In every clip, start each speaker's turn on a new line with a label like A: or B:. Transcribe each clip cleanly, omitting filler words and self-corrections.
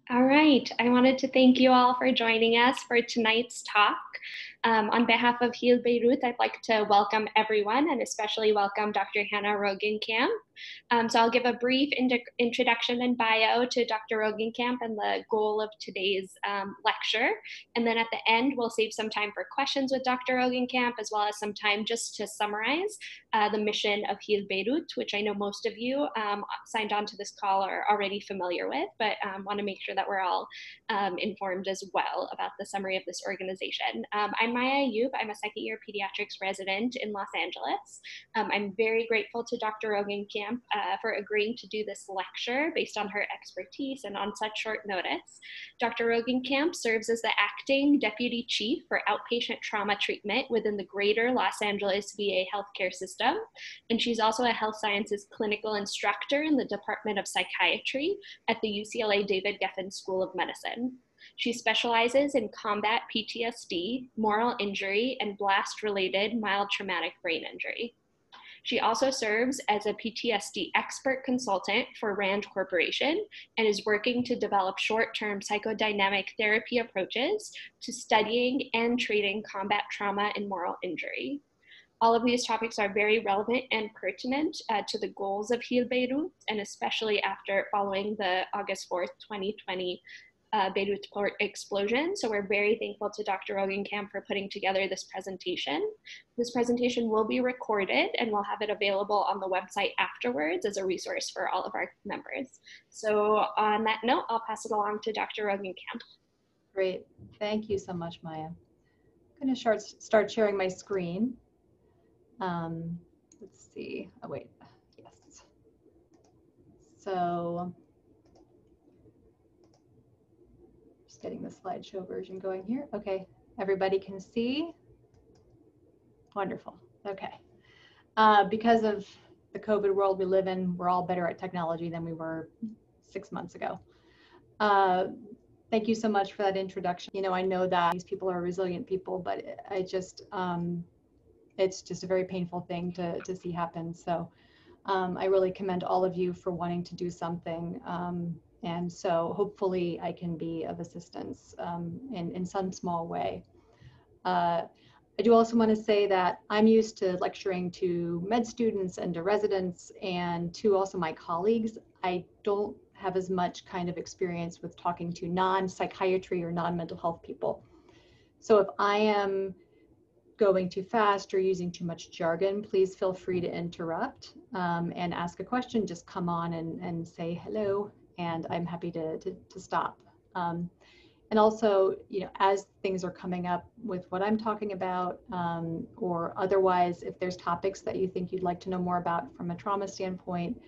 A: All right, I wanted to thank you all for joining us for tonight's talk. On behalf of Heal Beirut, I'd like to welcome everyone and especially welcome Dr. Hannah Roggenkamp. So I'll give a brief introduction and bio to Dr. Roggenkamp and the goal of today's lecture. And then at the end, we'll save some time for questions with Dr. Roggenkamp, as well as some time just to summarize the mission of Heal Beirut, which I know most of you signed on to this call are already familiar with, but want to make sure that we're all informed as well about the summary of this organization. I'm Maya Ayub. I'm a second year pediatrics resident in Los Angeles. I'm very grateful to Dr. Roggenkamp for agreeing to do this lecture based on her expertise and on such short notice. Dr. Roggenkamp serves as the acting deputy chief for outpatient trauma treatment within the greater Los Angeles VA healthcare system. And she's also a health sciences clinical instructor in the Department of Psychiatry at the UCLA David Geffen School of Medicine. She specializes in combat PTSD, moral injury, and blast-related mild traumatic brain injury. She also serves as a PTSD expert consultant for RAND Corporation and is working to develop short-term psychodynamic therapy approaches to studying and treating combat trauma and moral injury. All of these topics are very relevant and pertinent to the goals of Heal Beirut, and especially following the August 4th, 2020 Beirut port explosion. So we're very thankful to Dr. Roggenkamp for putting together this presentation. This presentation will be recorded and we'll have it available on the website afterwards as a resource for all of our members. So on that note, I'll pass it along to Dr. Roggenkamp.
B: Great, thank you so much, Maya. I'm going to start sharing my screen. Let's see, oh wait, yes. So, just getting the slideshow version going here. Okay, everybody can see? Wonderful, okay. Because of the COVID world we live in, we're all better at technology than we were 6 months ago. Thank you so much for that introduction. You know, I know that these people are resilient people, but it's just a very painful thing to see happen. So I really commend all of you for wanting to do something. And so hopefully I can be of assistance in some small way. I do also want to say that I'm used to lecturing to med students and to residents and to also my colleagues. I don't have as much kind of experience with talking to non-psychiatry or non-mental health people. So if I am going too fast or using too much jargon, please feel free to interrupt and ask a question. Just come on and say hello, and I'm happy to stop. And also, you know, as things are coming up with what I'm talking about, or otherwise, if there's topics that you think you'd like to know more about from a trauma standpoint,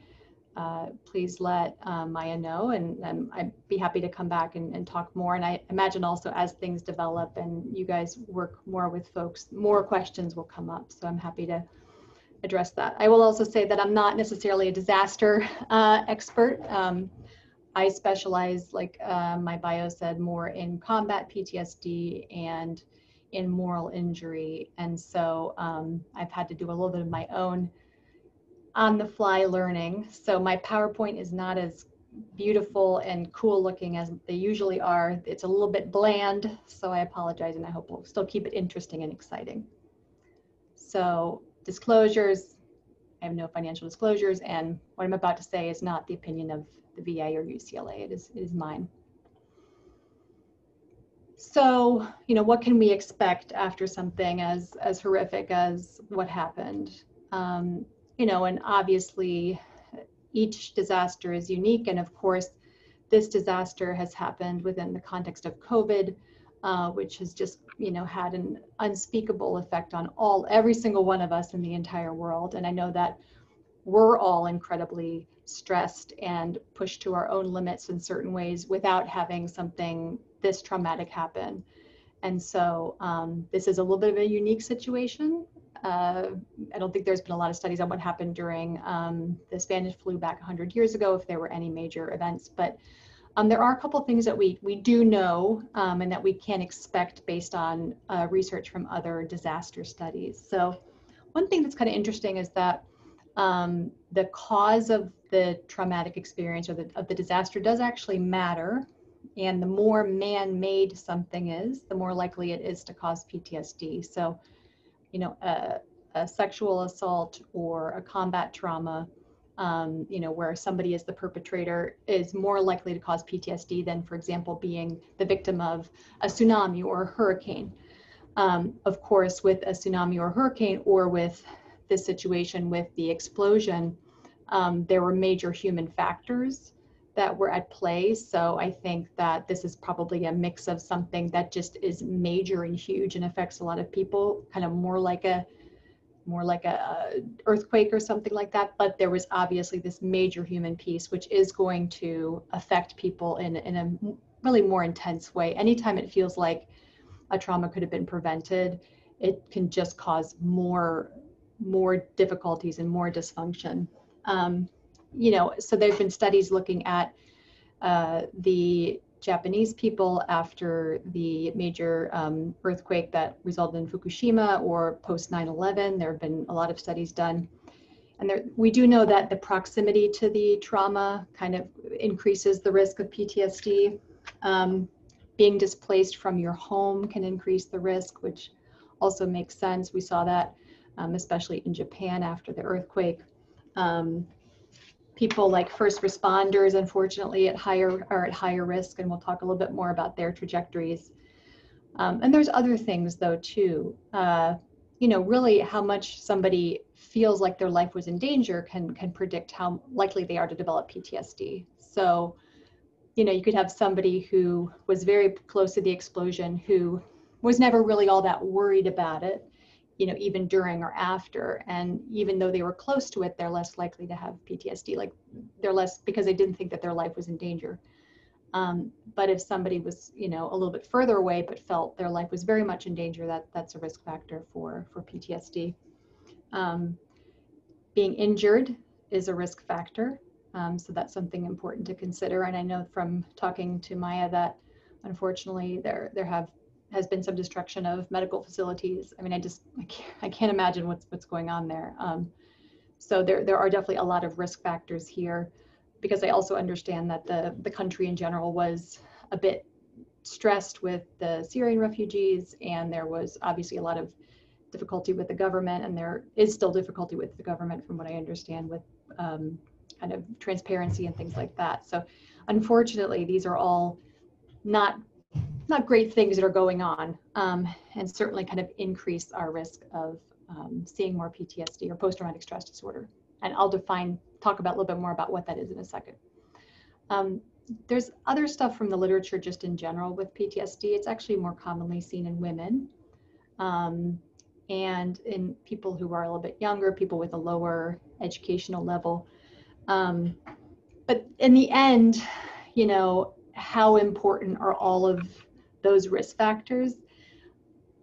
B: please let Maya know, and I'd be happy to come back and talk more. And I imagine also as things develop and you guys work more with folks, more questions will come up. So I'm happy to address that. I will also say that I'm not necessarily a disaster expert. I specialize, like my bio said, more in combat PTSD and in moral injury. And so I've had to do a little bit of my own on the fly learning. So my PowerPoint is not as beautiful and cool looking as they usually are. It's a little bit bland, so I apologize, and I hope we'll still keep it interesting and exciting. So disclosures, I have no financial disclosures, and what I'm about to say is not the opinion of the VA or UCLA, it is mine. So, you know, what can we expect after something as horrific as what happened? You know, and obviously each disaster is unique. And of course, this disaster has happened within the context of COVID, which has just, you know, had an unspeakable effect on every single one of us in the entire world. And I know that we're all incredibly stressed and pushed to our own limits in certain ways without having something this traumatic happen. And so this is a little bit of a unique situation. I don't think there's been a lot of studies on what happened during the Spanish flu back 100 years ago, if there were any major events. But there are a couple of things that we do know and that we can expect based on research from other disaster studies. So one thing that's kind of interesting is that The cause of the traumatic experience or of the disaster does actually matter. And the more man-made something is, the more likely it is to cause PTSD. So, you know, a sexual assault or a combat trauma, you know, where somebody is the perpetrator, is more likely to cause PTSD than, for example, being the victim of a tsunami or a hurricane. Of course, with a tsunami or hurricane, or with this situation with the explosion, there were major human factors that were at play. So I think that this is probably a mix of something that just is major and huge and affects a lot of people, kind of more like a earthquake or something like that. But there was obviously this major human piece, which is going to affect people in a really more intense way. Anytime it feels like a trauma could have been prevented, it can just cause more difficulties and more dysfunction. You know, so there've been studies looking at the Japanese people after the major earthquake that resulted in Fukushima, or post 9/11. There have been a lot of studies done. And we do know that the proximity to the trauma kind of increases the risk of PTSD. Being displaced from your home can increase the risk, which also makes sense. We saw that especially in Japan after the earthquake. People like first responders, unfortunately, are at higher risk, and we'll talk a little bit more about their trajectories. And there's other things, though, too. You know, really how much somebody feels like their life was in danger can predict how likely they are to develop PTSD. So, you know, you could have somebody who was very close to the explosion who was never really all that worried about it, you know, even during or after. And even though they were close to it, they're less likely to have PTSD. Like, they're less, because they didn't think that their life was in danger. But if somebody was, you know, a little bit further away but felt their life was very much in danger, that's a risk factor for PTSD. Being injured is a risk factor. So that's something important to consider. And I know from talking to Maya that unfortunately there has been some destruction of medical facilities. I mean, I can't imagine what's going on there. So there are definitely a lot of risk factors here, because I also understand that the country in general was a bit stressed with the Syrian refugees, and there was obviously a lot of difficulty with the government, and there is still difficulty with the government from what I understand, with kind of transparency and things like that. So unfortunately, these are all not great things that are going on, and certainly kind of increase our risk of seeing more PTSD, or post-traumatic stress disorder. And I'll talk about a little bit more about what that is in a second. There's other stuff from the literature just in general with PTSD. It's actually more commonly seen in women, and in people who are a little bit younger, people with a lower educational level. But in the end, you know, how important are all of those risk factors?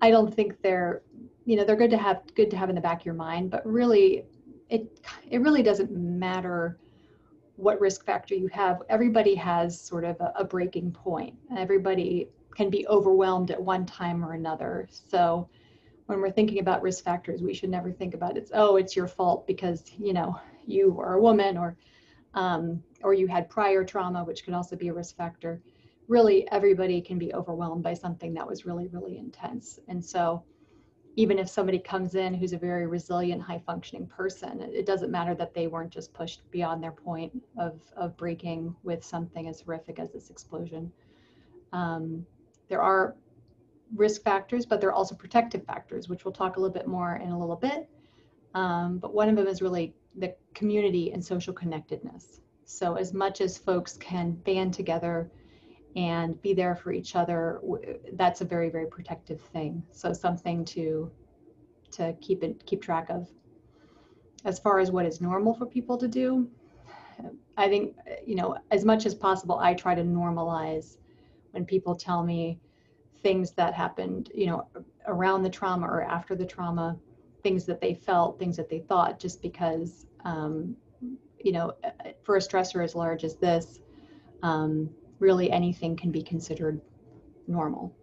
B: I don't think they're good to have in the back of your mind, but really it really doesn't matter what risk factor you have. Everybody has sort of a breaking point. Everybody can be overwhelmed at one time or another. So when we're thinking about risk factors, we should never think about it's your fault because, you know, you are a woman, or you had prior trauma, which could also be a risk factor. Really, everybody can be overwhelmed by something that was really, really intense. And so even if somebody comes in who's a very resilient, high functioning person, it doesn't matter that they weren't just pushed beyond their point of breaking with something as horrific as this explosion. There are risk factors, but there are also protective factors, which we'll talk a little bit more in a little bit. But one of them is really the community and social connectedness. So as much as folks can band together and be there for each other, that's a very, very protective thing. So something to keep track of. As far as what is normal for people to do, I think, you know, as much as possible, I try to normalize when people tell me things that happened, you know, around the trauma or after the trauma, things that they felt, things that they thought, just because, you know, for a stressor as large as this, really anything can be considered normal.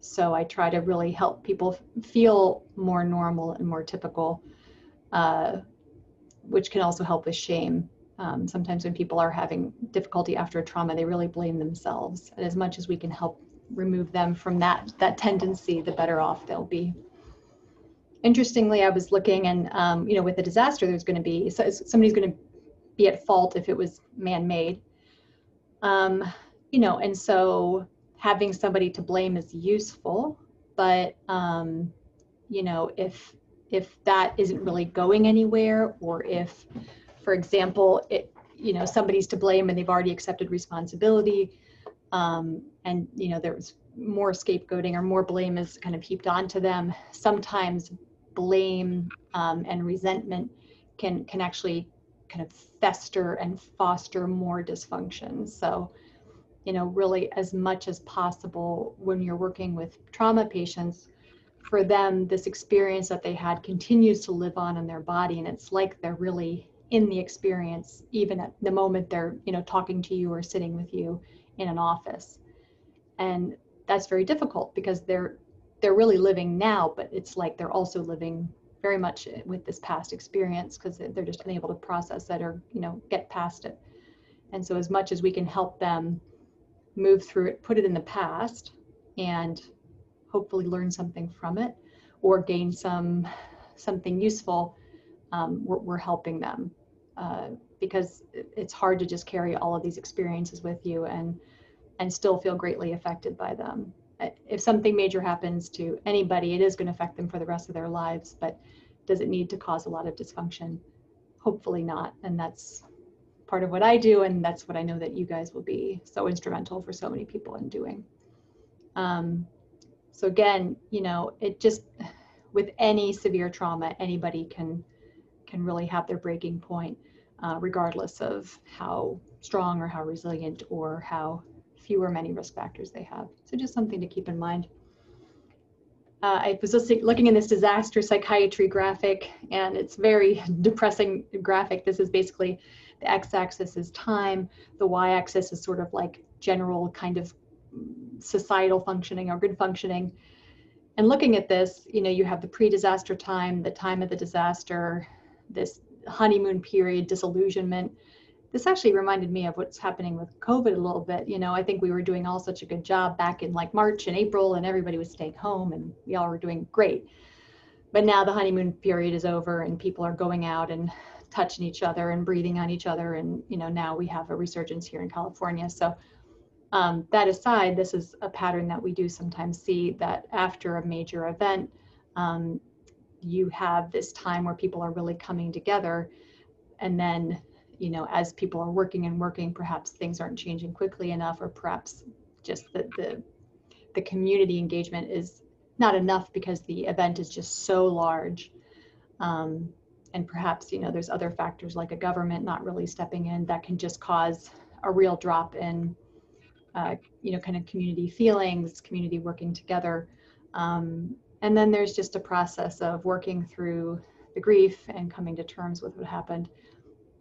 B: So I try to really help people feel more normal and more typical. which can also help with shame. Sometimes when people are having difficulty after a trauma, they really blame themselves. And as much as we can help remove them from that tendency, the better off they'll be. Interestingly, I was looking, and with a disaster, there's going to be somebody's going to be at fault if it was man-made. And so having somebody to blame is useful, but if that isn't really going anywhere, or if, for example, somebody's to blame and they've already accepted responsibility, and there was more scapegoating or more blame is kind of heaped onto them, sometimes blame and resentment can actually kind of fester and foster more dysfunction. So, really as much as possible when you're working with trauma patients, for them, this experience that they had continues to live on in their body. And it's like they're really in the experience, even at the moment they're, talking to you or sitting with you in an office. And that's very difficult because they're really living now, but it's like they're also living very much with this past experience because they're just unable to process it or, get past it. And so as much as we can help them move through it, put it in the past, and hopefully learn something from it or gain something useful, we're helping them because it's hard to just carry all of these experiences with you and still feel greatly affected by them. If something major happens to anybody, it is going to affect them for the rest of their lives, but does it need to cause a lot of dysfunction? Hopefully not. And that's part of what I do, and that's what I know that you guys will be so instrumental for so many people in doing. So again, it just, with any severe trauma, anybody can really have their breaking point, regardless of how strong or how resilient or how few or many risk factors they have. So just something to keep in mind. I was just looking in this disaster psychiatry graphic, and it's very depressing graphic. This is basically the x-axis is time, the y-axis is sort of like general kind of societal functioning or good functioning. And looking at this, you have the pre-disaster time, the time of the disaster, this honeymoon period, disillusionment. This actually reminded me of what's happening with COVID a little bit. I think we were doing all such a good job back in like March and April, and everybody was staying home and we all were doing great. But now the honeymoon period is over and people are going out and touching each other and breathing on each other. And, now we have a resurgence here in California. So that aside, this is a pattern that we do sometimes see, that after a major event, you have this time where people are really coming together. And then, as people are working, perhaps things aren't changing quickly enough, or perhaps just the community engagement is not enough because the event is just so large. And perhaps, there's other factors like a government not really stepping in that can just cause a real drop in kind of community feelings, community working together. And then there's just a process of working through the grief and coming to terms with what happened.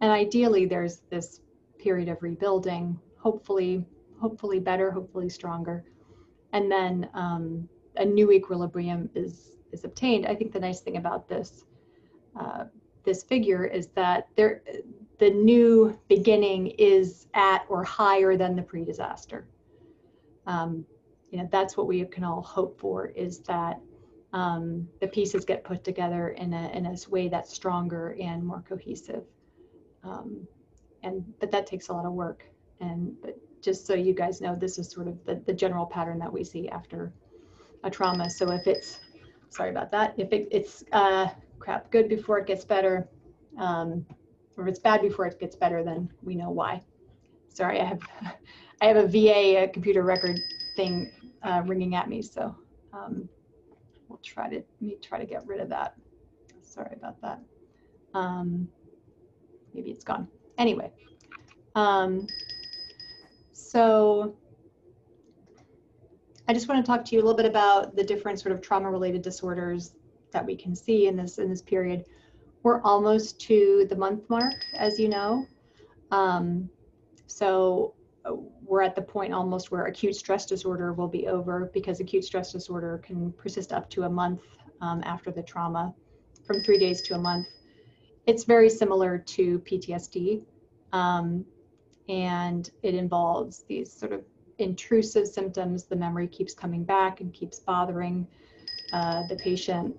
B: And ideally, there's this period of rebuilding, hopefully better, hopefully stronger. And then a new equilibrium is obtained. I think the nice thing about this figure is that the new beginning is at or higher than the pre-disaster. That's what we can all hope for, is that the pieces get put together in a way that's stronger and more cohesive. But that takes a lot of work. But just so you guys know, this is sort of the general pattern that we see after a trauma. So if it's, sorry about that, if it's good before it gets better, or if it's bad before it gets better, then we know why. Sorry, I have a VA computer record thing ringing at me, so we'll try to get rid of that. Sorry about that. Maybe it's gone. Anyway, so I just want to talk to you a little bit about the different sort of trauma-related disorders that we can see in this period. We're almost to the month mark, as you know. So we're at the point almost where acute stress disorder will be over, because acute stress disorder can persist up to a month after the trauma, from 3 days to a month. It's very similar to PTSD, and it involves these sort of intrusive symptoms. The memory keeps coming back and keeps bothering the patient.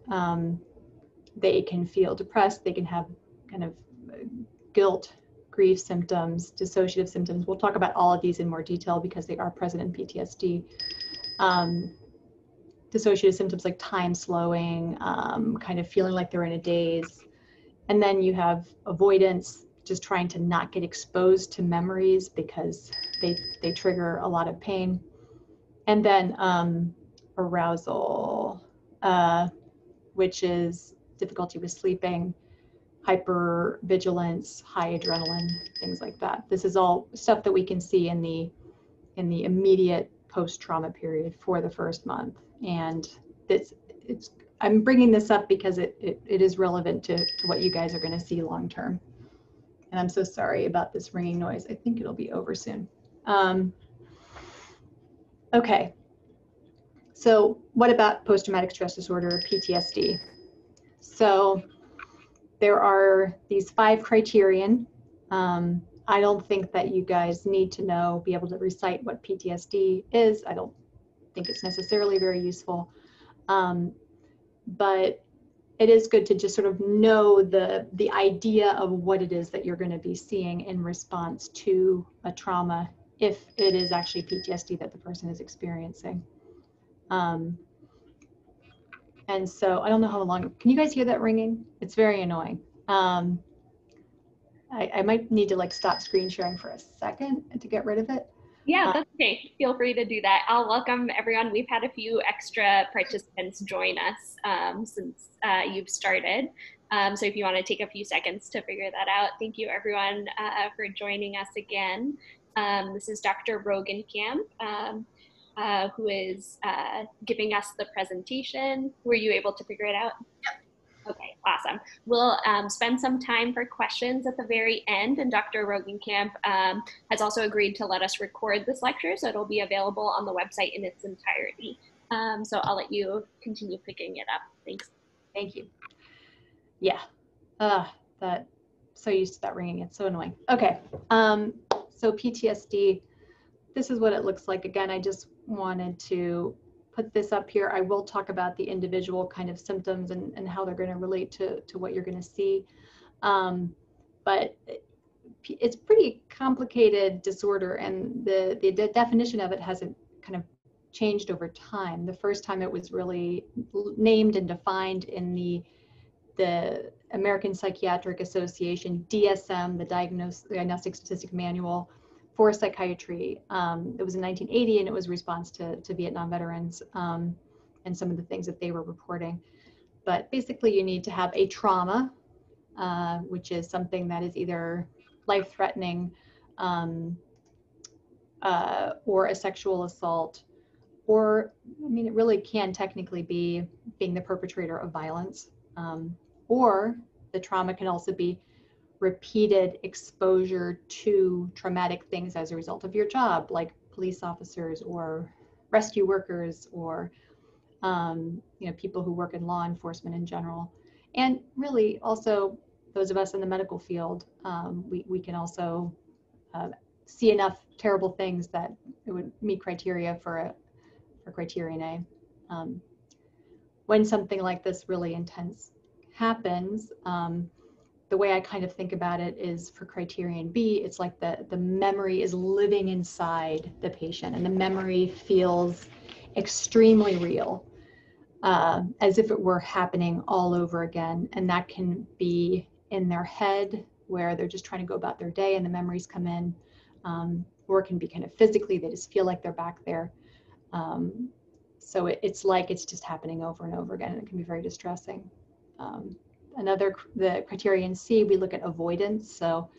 B: They can feel depressed. They can have kind of guilt, grief symptoms, dissociative symptoms. We'll talk about all of these in more detail because they are present in PTSD. Dissociative symptoms like time slowing, kind of feeling like they're in a daze. And then you have avoidance, just trying to not get exposed to memories because they trigger a lot of pain. And then arousal, which is difficulty with sleeping, hypervigilance, high adrenaline, things like that. This is all stuff that we can see in the immediate post-trauma period for the first month. And I'm bringing this up because it is relevant to what you guys are going to see long term. And I'm so sorry about this ringing noise. I think it'll be over soon. Okay. So what about post-traumatic stress disorder, PTSD? So there are these 5 criterion. I don't think that you guys need to be able to recite what PTSD is. I don't think it's necessarily very useful. But it is good to just sort of know the idea of what it is that you're going to be seeing in response to a trauma, if it is actually PTSD that the person is experiencing. And so I don't know how long, can you guys hear that ringing? It's very annoying. I might need to like stop screen sharing for a second to get rid of it.
A: Yeah, that's okay. Feel free to do that. I'll welcome everyone. We've had a few extra participants join us since you've started. So if you want to take a few seconds to figure that out, thank you everyone for joining us again. This is Dr. Roggenkamp, who is giving us the presentation. Were you able to figure it out? Okay, awesome. We'll spend some time for questions at the very end, and Dr. Roggenkamp has also agreed to let us record this lecture, so it'll be available on the website in its entirety. So I'll let you continue picking it up. Thanks.
B: Thank you. Yeah, so used to that ringing, it's so annoying. Okay, so PTSD, this is what it looks like. Again, I just wanted to put this up here. I will talk about the individual kind of symptoms and how they're going to relate to what you're going to see. But it's pretty complicated disorder, and the definition of it hasn't kind of changed over time. The first time it was really named and defined in the American Psychiatric Association, DSM, the Diagnostic Statistic Manual for Psychiatry. It was in 1980, and it was a response to Vietnam veterans and some of the things that they were reporting. But basically, you need to have a trauma, which is something that is either life-threatening or a sexual assault, or, I mean, it really can technically be being the perpetrator of violence, or the trauma can also be repeated exposure to traumatic things as a result of your job, like police officers or rescue workers, or people who work in law enforcement in general. And really also those of us in the medical field, we can also see enough terrible things that it would meet criteria for criterion A. When something like this really intense happens, the way I kind of think about it is for criterion B, it's like the memory is living inside the patient, and the memory feels extremely real, as if it were happening all over again. And that can be in their head, where they're just trying to go about their day and the memories come in, or it can be kind of physically, they just feel like they're back there. So it's like it's just happening over and over again, and it can be very distressing. The criterion C, we look at avoidance. So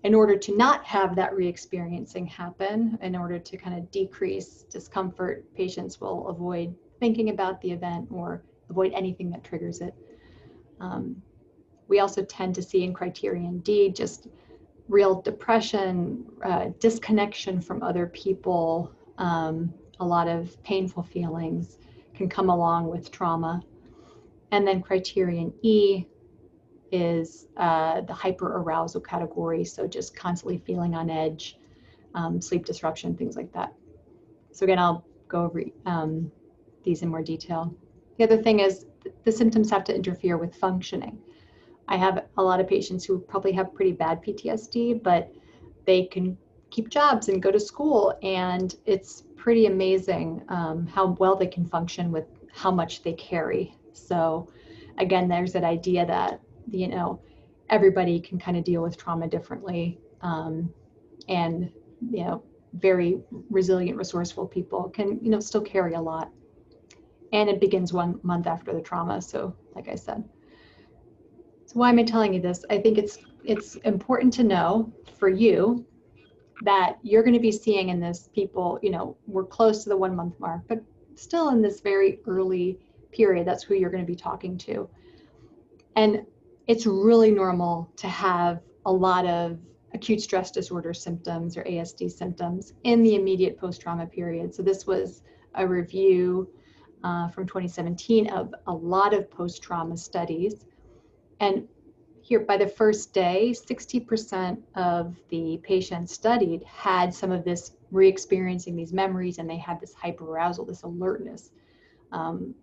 B: in order to not have that re-experiencing happen, in order to kind of decrease discomfort, patients will avoid thinking about the event or avoid anything that triggers it. We also tend to see in criterion D just real depression, disconnection from other people, a lot of painful feelings can come along with trauma. And then criterion E is the hyperarousal category. So just constantly feeling on edge, sleep disruption, things like that. So again, I'll go over these in more detail. The other thing is the symptoms have to interfere with functioning. I have a lot of patients who probably have pretty bad PTSD, but they can keep jobs and go to school, and it's pretty amazing how well they can function with how much they carry. So again, there's that idea that, you know, everybody can kind of deal with trauma differently, and, you know, very resilient, resourceful people can, you know, still carry a lot. And it begins 1 month after the trauma. So like I said, so why am I telling you this? I think it's important to know for you that you're going to be seeing in this people, you know, we're close to the 1 month mark, but still in this very early period, that's who you're going to be talking to. And it's really normal to have a lot of acute stress disorder symptoms or ASD symptoms in the immediate post-trauma period. So this was a review from 2017 of a lot of post-trauma studies. And here, by the first day, 60% of the patients studied had some of this re-experiencing these memories, and they had this hyperarousal, this alertness. And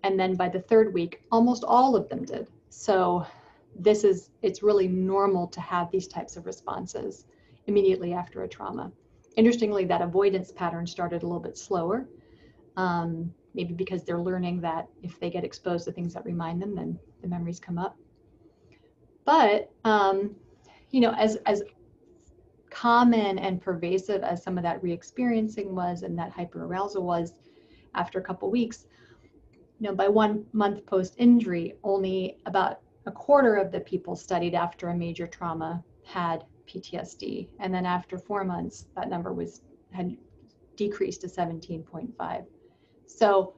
B: then by the third week, almost all of them did. So it's really normal to have these types of responses immediately after a trauma. Interestingly, that avoidance pattern started a little bit slower, maybe because they're learning that if they get exposed to things that remind them, then the memories come up. But, you know, as common and pervasive as some of that re-experiencing was and that hyperarousal was after a couple weeks, you know, by 1 month post-injury, only about a quarter of the people studied after a major trauma had PTSD. And then after 4 months, that number had decreased to 17.5. So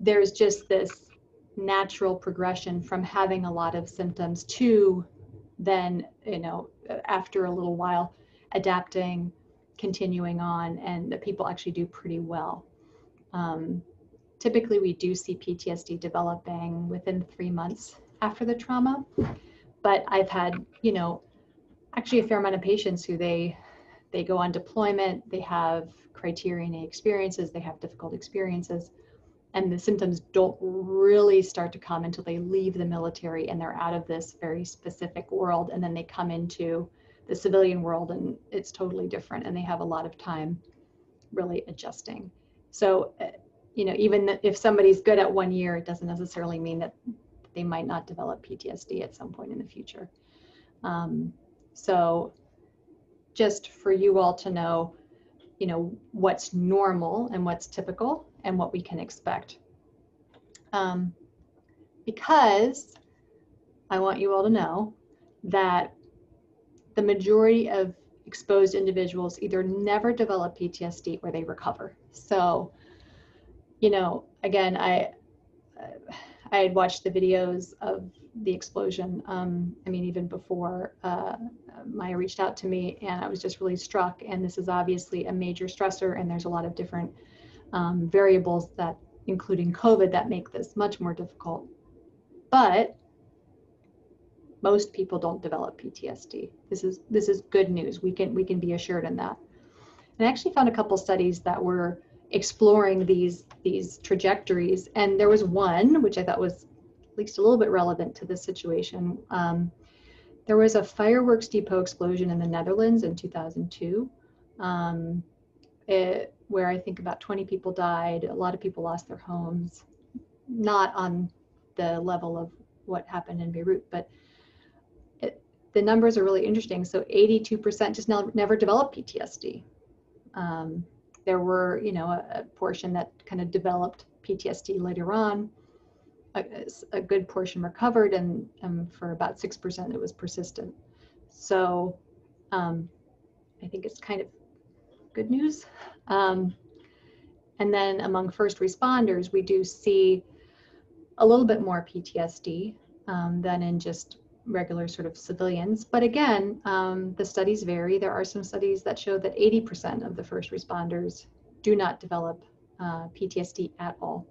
B: there's just this natural progression from having a lot of symptoms to then, you know, after a little while, adapting, continuing on, and the people actually do pretty well. Typically, we do see PTSD developing within 3 months after the trauma, but I've had, you know, actually a fair amount of patients who they go on deployment, they have Criterion A experiences, they have difficult experiences, and the symptoms don't really start to come until they leave the military and they're out of this very specific world, and then they come into the civilian world and it's totally different, and they have a lot of time really adjusting. So, you know, even if somebody's good at 1 year, it doesn't necessarily mean that they might not develop PTSD at some point in the future. So just for you all to know, you know, what's normal and what's typical and what we can expect. Because I want you all to know that the majority of exposed individuals either never develop PTSD or they recover. So, you know, again, I had watched the videos of the explosion. I mean, even before Maya reached out to me, and I was just really struck. And this is obviously a major stressor, and there's a lot of different variables that, including COVID, that make this much more difficult. But most people don't develop PTSD. This is good news. We can be assured in that. And I actually found a couple studies that were exploring these trajectories, and there was one which I thought was at least a little bit relevant to this situation. There was a fireworks depot explosion in the Netherlands in 2002, where I think about 20 people died. A lot of people lost their homes, not on the level of what happened in Beirut, but the numbers are really interesting. So 82% just never developed PTSD. There were, you know, a portion that kind of developed PTSD later on. A good portion recovered, and for about 6% it was persistent. So I think it's kind of good news. And then among first responders, we do see a little bit more PTSD than in just regular sort of civilians. But again, the studies vary. There are some studies that show that 80% of the first responders do not develop PTSD at all.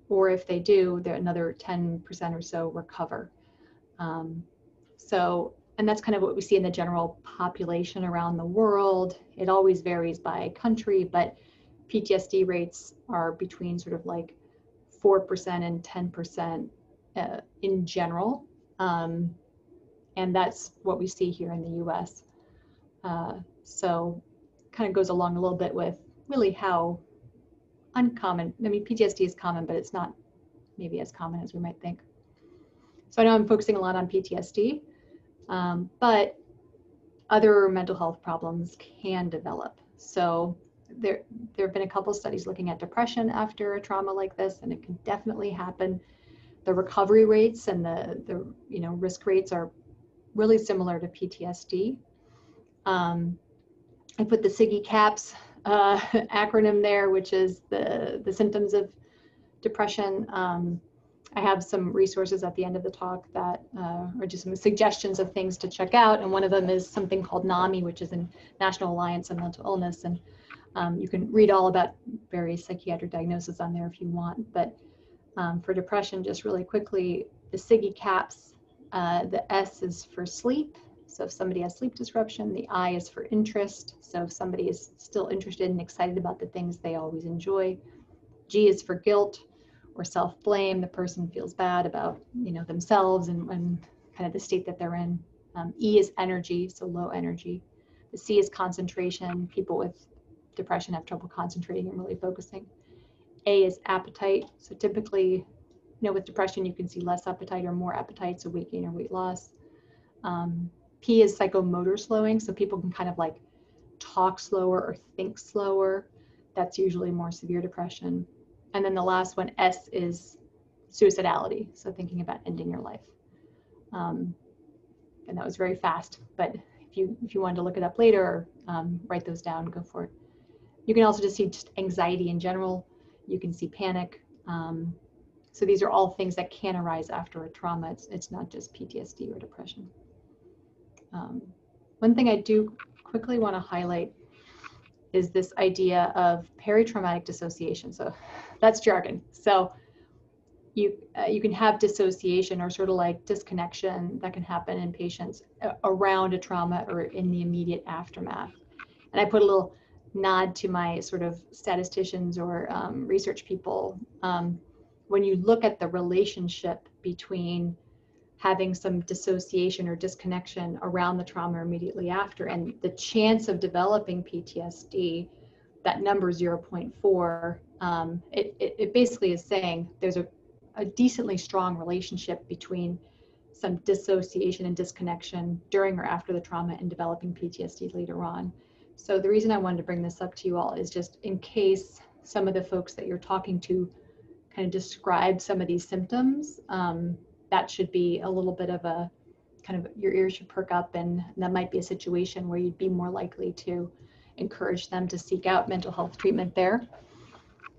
B: Or if they do, another 10% or so recover. And that's kind of what we see in the general population around the world. It always varies by country, but PTSD rates are between sort of like 4% and 10% in general. And that's what we see here in the US. So kind of goes along a little bit with really how uncommon, I mean, PTSD is common, but it's not maybe as common as we might think. So I know I'm focusing a lot on PTSD, but other mental health problems can develop. So there have been a couple of studies looking at depression after a trauma like this, and it can definitely happen. The recovery rates and the risk rates are really similar to PTSD. I put the SIGI CAPS acronym there, which is the symptoms of depression. I have some resources at the end of the talk that are just some suggestions of things to check out. And one of them is something called NAMI, which is a National Alliance on Mental Illness. And you can read all about various psychiatric diagnoses on there if you want. But for depression, just really quickly, the SIGI CAPS, the S is for sleep. So if somebody has sleep disruption, the I is for interest. So if somebody is still interested and excited about the things they always enjoy. G is for guilt or self-blame. The person feels bad about themselves and kind of the state that they're in. E is energy, so low energy. The C is concentration. People with depression have trouble concentrating and really focusing. A is appetite. So typically, with depression, you can see less appetite or more appetite, so weight gain or weight loss. P is psychomotor slowing, so people can kind of like talk slower or think slower. That's usually more severe depression. And then the last one, S, is suicidality, so thinking about ending your life. And that was very fast, but if you wanted to look it up later or write those down, go for it. You can also just see just anxiety in general. You can see panic. So these are all things that can arise after a trauma. It's not just PTSD or depression. One thing I do quickly want to highlight is this idea of peritraumatic dissociation. So that's jargon. So you can have dissociation or sort of like disconnection that can happen in patients around a trauma or in the immediate aftermath. And I put a little nod to my sort of statisticians or research people. When you look at the relationship between having some dissociation or disconnection around the trauma immediately after and the chance of developing PTSD, that number 0.4, it basically is saying there's a decently strong relationship between some dissociation and disconnection during or after the trauma and developing PTSD later on. So the reason I wanted to bring this up to you all is just in case some of the folks that you're talking to kind of describe some of these symptoms, that should be a little bit of a kind of, your ears should perk up, and that might be a situation where you'd be more likely to encourage them to seek out mental health treatment there.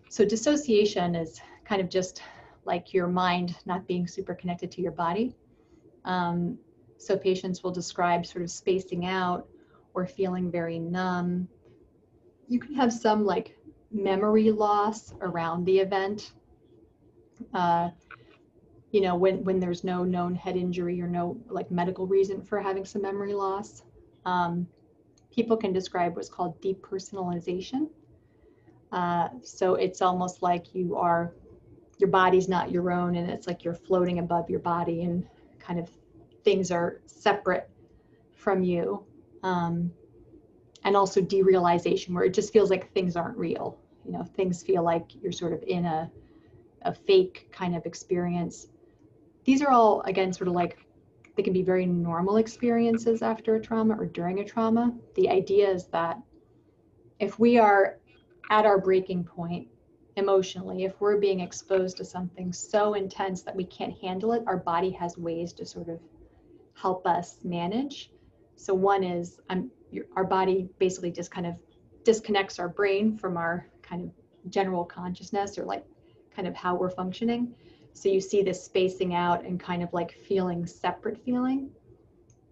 B: So dissociation is kind of just like your mind not being super connected to your body. So patients will describe sort of spacing out or feeling very numb. You can have some like memory loss around the event. When there's no known head injury or no like medical reason for having some memory loss. People can describe what's called depersonalization. So it's almost like your body's not your own, and it's like you're floating above your body and kind of things are separate from you. And also derealization, where it just feels like things aren't real. Things feel like you're sort of in a fake kind of experience. These are all, again, sort of like, they can be very normal experiences after a trauma or during a trauma. The idea is that if we are at our breaking point emotionally, if we're being exposed to something so intense that we can't handle it, our body has ways to sort of help us manage. So one is our body basically just kind of disconnects our brain from our kind of general consciousness or like kind of how we're functioning. So you see this spacing out and kind of like feeling separate feeling,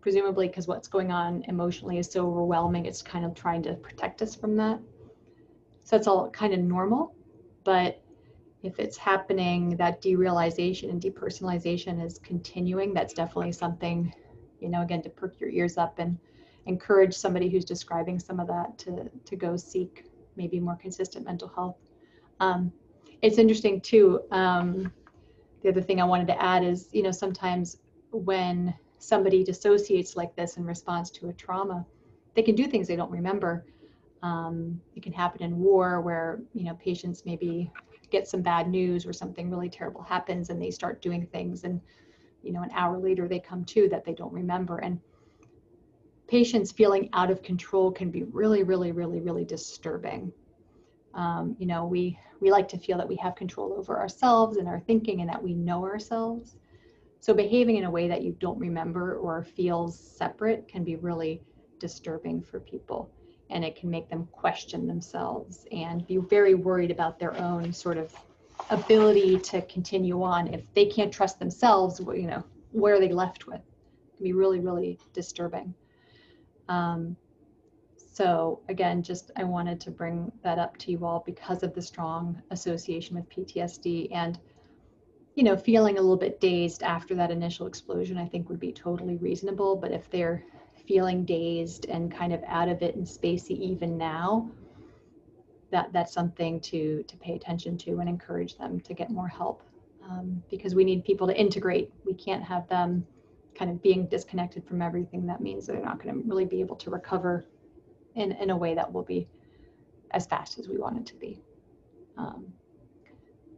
B: presumably because what's going on emotionally is so overwhelming, it's kind of trying to protect us from that. So it's all kind of normal, but if it's happening, that derealization and depersonalization is continuing, that's definitely something, again, to perk your ears up and encourage somebody who's describing some of that to go seek maybe more consistent mental health. It's interesting too. The other thing I wanted to add is, sometimes when somebody dissociates like this in response to a trauma, they can do things they don't remember. It can happen in war where, patients maybe get some bad news or something really terrible happens and they start doing things, and, an hour later they come to that they don't remember. And patients feeling out of control can be really, really, really, really disturbing. We like to feel that we have control over ourselves and our thinking and that we know ourselves. So behaving in a way that you don't remember or feels separate can be really disturbing for people. And it can make them question themselves and be very worried about their own sort of ability to continue on. If they can't trust themselves, what are they left with? It can be really, really disturbing. So again, I wanted to bring that up to you all because of the strong association with PTSD, and, feeling a little bit dazed after that initial explosion, I think would be totally reasonable. But if they're feeling dazed and kind of out of it and spacey even now, that's something to pay attention to and encourage them to get more help, because we need people to integrate. We can't have them kind of being disconnected from everything. That means they're not going to really be able to recover in a way that will be as fast as we want it to be.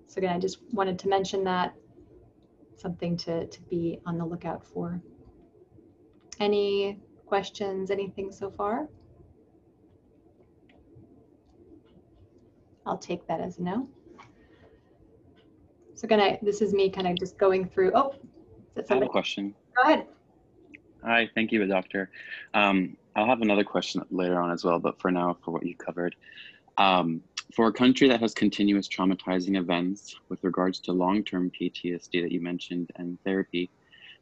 B: So again, I just wanted to mention that, something to be on the lookout for. Any questions, anything so far? I'll take that as a no. So this is me kind of just going through, is that somebody?
C: I have a question.
B: Go ahead.
C: Hi, thank you, doctor. I'll have another question later on as well, but for now, for what you covered. For a country that has continuous traumatizing events with regards to long-term PTSD that you mentioned and therapy,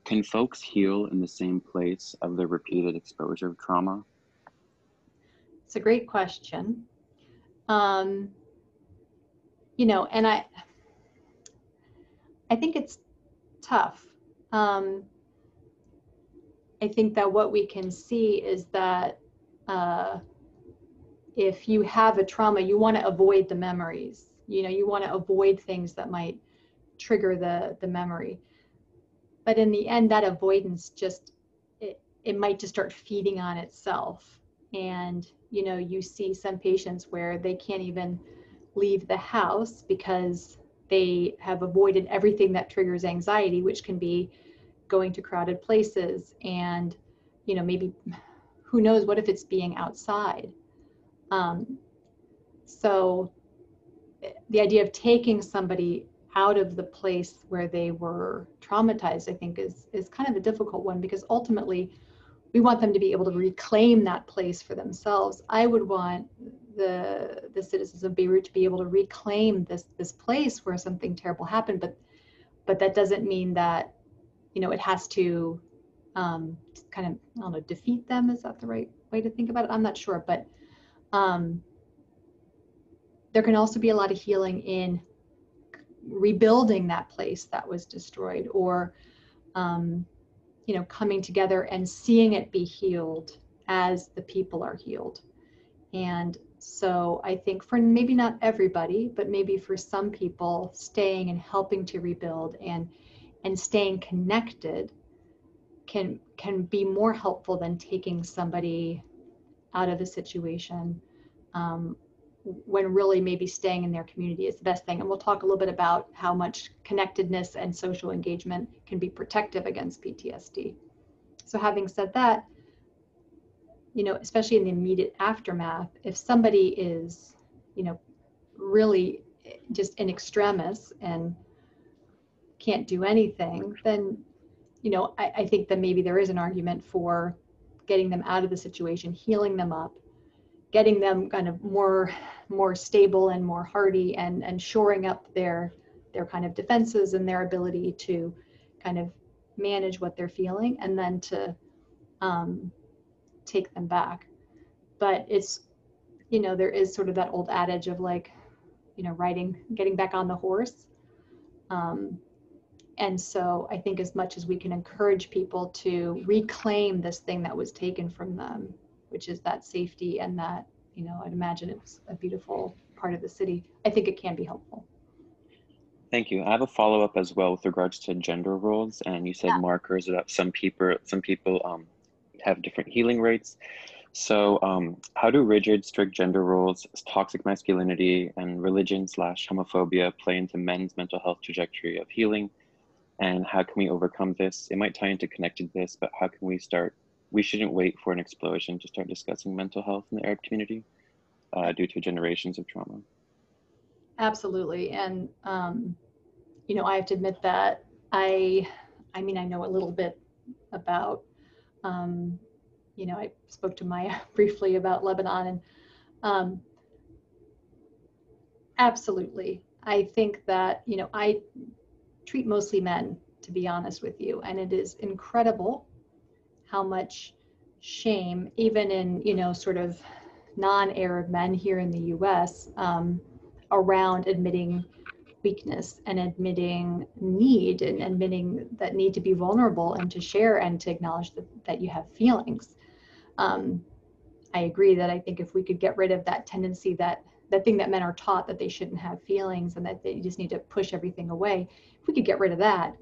C: can folks heal in the same place of their repeated exposure of trauma?
B: It's a great question. And I think it's tough. I think that what we can see is that if you have a trauma, you want to avoid the memories. You want to avoid things that might trigger the memory. But in the end, that avoidance it might just start feeding on itself. And, you see some patients where they can't even leave the house because they have avoided everything that triggers anxiety, which can be going to crowded places. And, maybe, who knows, what if it's being outside? So the idea of taking somebody out of the place where they were traumatized, I think is kind of a difficult one, because ultimately we want them to be able to reclaim that place for themselves. I would want the citizens of Beirut to be able to reclaim this place where something terrible happened, but that doesn't mean that, it has to kind of, I don't know, defeat them. Is that the right way to think about it? I'm not sure, but there can also be a lot of healing in rebuilding that place that was destroyed, or coming together and seeing it be healed as the people are healed. And so I think for maybe not everybody, but maybe for some people, staying and helping to rebuild and staying connected can be more helpful than taking somebody out of the situation, when really maybe staying in their community is the best thing. And we'll talk a little bit about how much connectedness and social engagement can be protective against PTSD. So having said that, especially in the immediate aftermath, if somebody is, really just in extremis and can't do anything, then, I think that maybe there is an argument for getting them out of the situation, healing them up, getting them kind of more stable and more hardy, and shoring up their kind of defenses and their ability to kind of manage what they're feeling, and then to take them back. But it's, there is sort of that old adage of like, getting back on the horse. And so I think as much as we can encourage people to reclaim this thing that was taken from them, which is that safety and that, I'd imagine it was a beautiful part of the city, I think it can be helpful.
C: Thank you. I have a follow-up as well with regards to gender roles, and you said markers that some people have different healing rates. So how do rigid, strict gender roles, toxic masculinity, and religion/homophobia play into men's mental health trajectory of healing? And how can we overcome this? It might tie into connectedness, but how can we start? We shouldn't wait for an explosion to start discussing mental health in the Arab community due to generations of trauma.
B: Absolutely. And, I have to admit that I know a little bit about, I spoke to Maya briefly about Lebanon, and absolutely. I think that, I treat mostly men, to be honest with you, and it is incredible how much shame, even in, sort of non-Arab men here in the US, around admitting weakness and admitting need and admitting that need to be vulnerable and to share and to acknowledge that you have feelings. I agree that I think if we could get rid of that tendency, that thing that men are taught, that they shouldn't have feelings and that they just need to push everything away, if we could get rid of that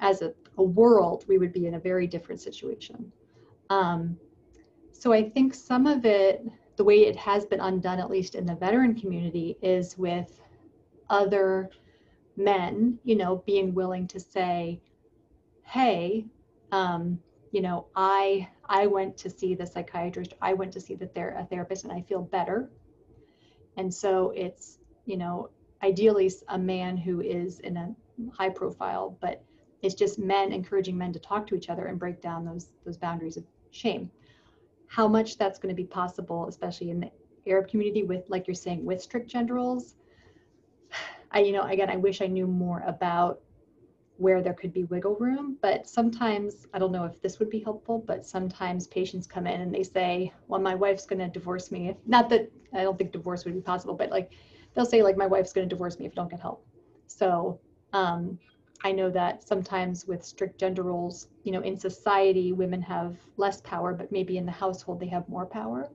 B: as a world, we would be in a very different situation. So I think some of it, the way it has been undone, at least in the veteran community, is with other men, being willing to say, hey, I went to see the psychiatrist, I went to see a therapist, and I feel better. And so it's, ideally a man who is in a high profile, but it's just men encouraging men to talk to each other and break down those boundaries of shame. How much that's going to be possible, especially in the Arab community with, like you're saying, with strict gender roles. Again, I wish I knew more about where there could be wiggle room, but sometimes, I don't know if this would be helpful, but sometimes patients come in and they say, well, my wife's going to divorce me. Not that I don't think divorce would be possible, but they'll say my wife's going to divorce me if I don't get help. So I know that sometimes with strict gender roles, in society, women have less power, but maybe in the household, they have more power.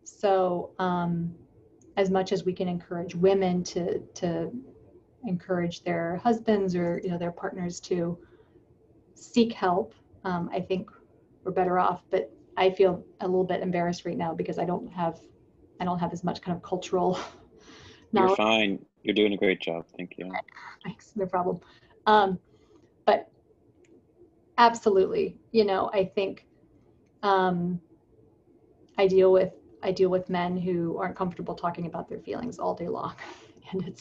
B: So as much as we can encourage women to encourage their husbands or their partners to seek help, I think we're better off. But I feel a little bit embarrassed right now because I don't have as much kind of cultural knowledge.
C: You're fine. You're doing a great job. Thank you.
B: Thanks. No problem. But absolutely, I think I deal with men who aren't comfortable talking about their feelings all day long, and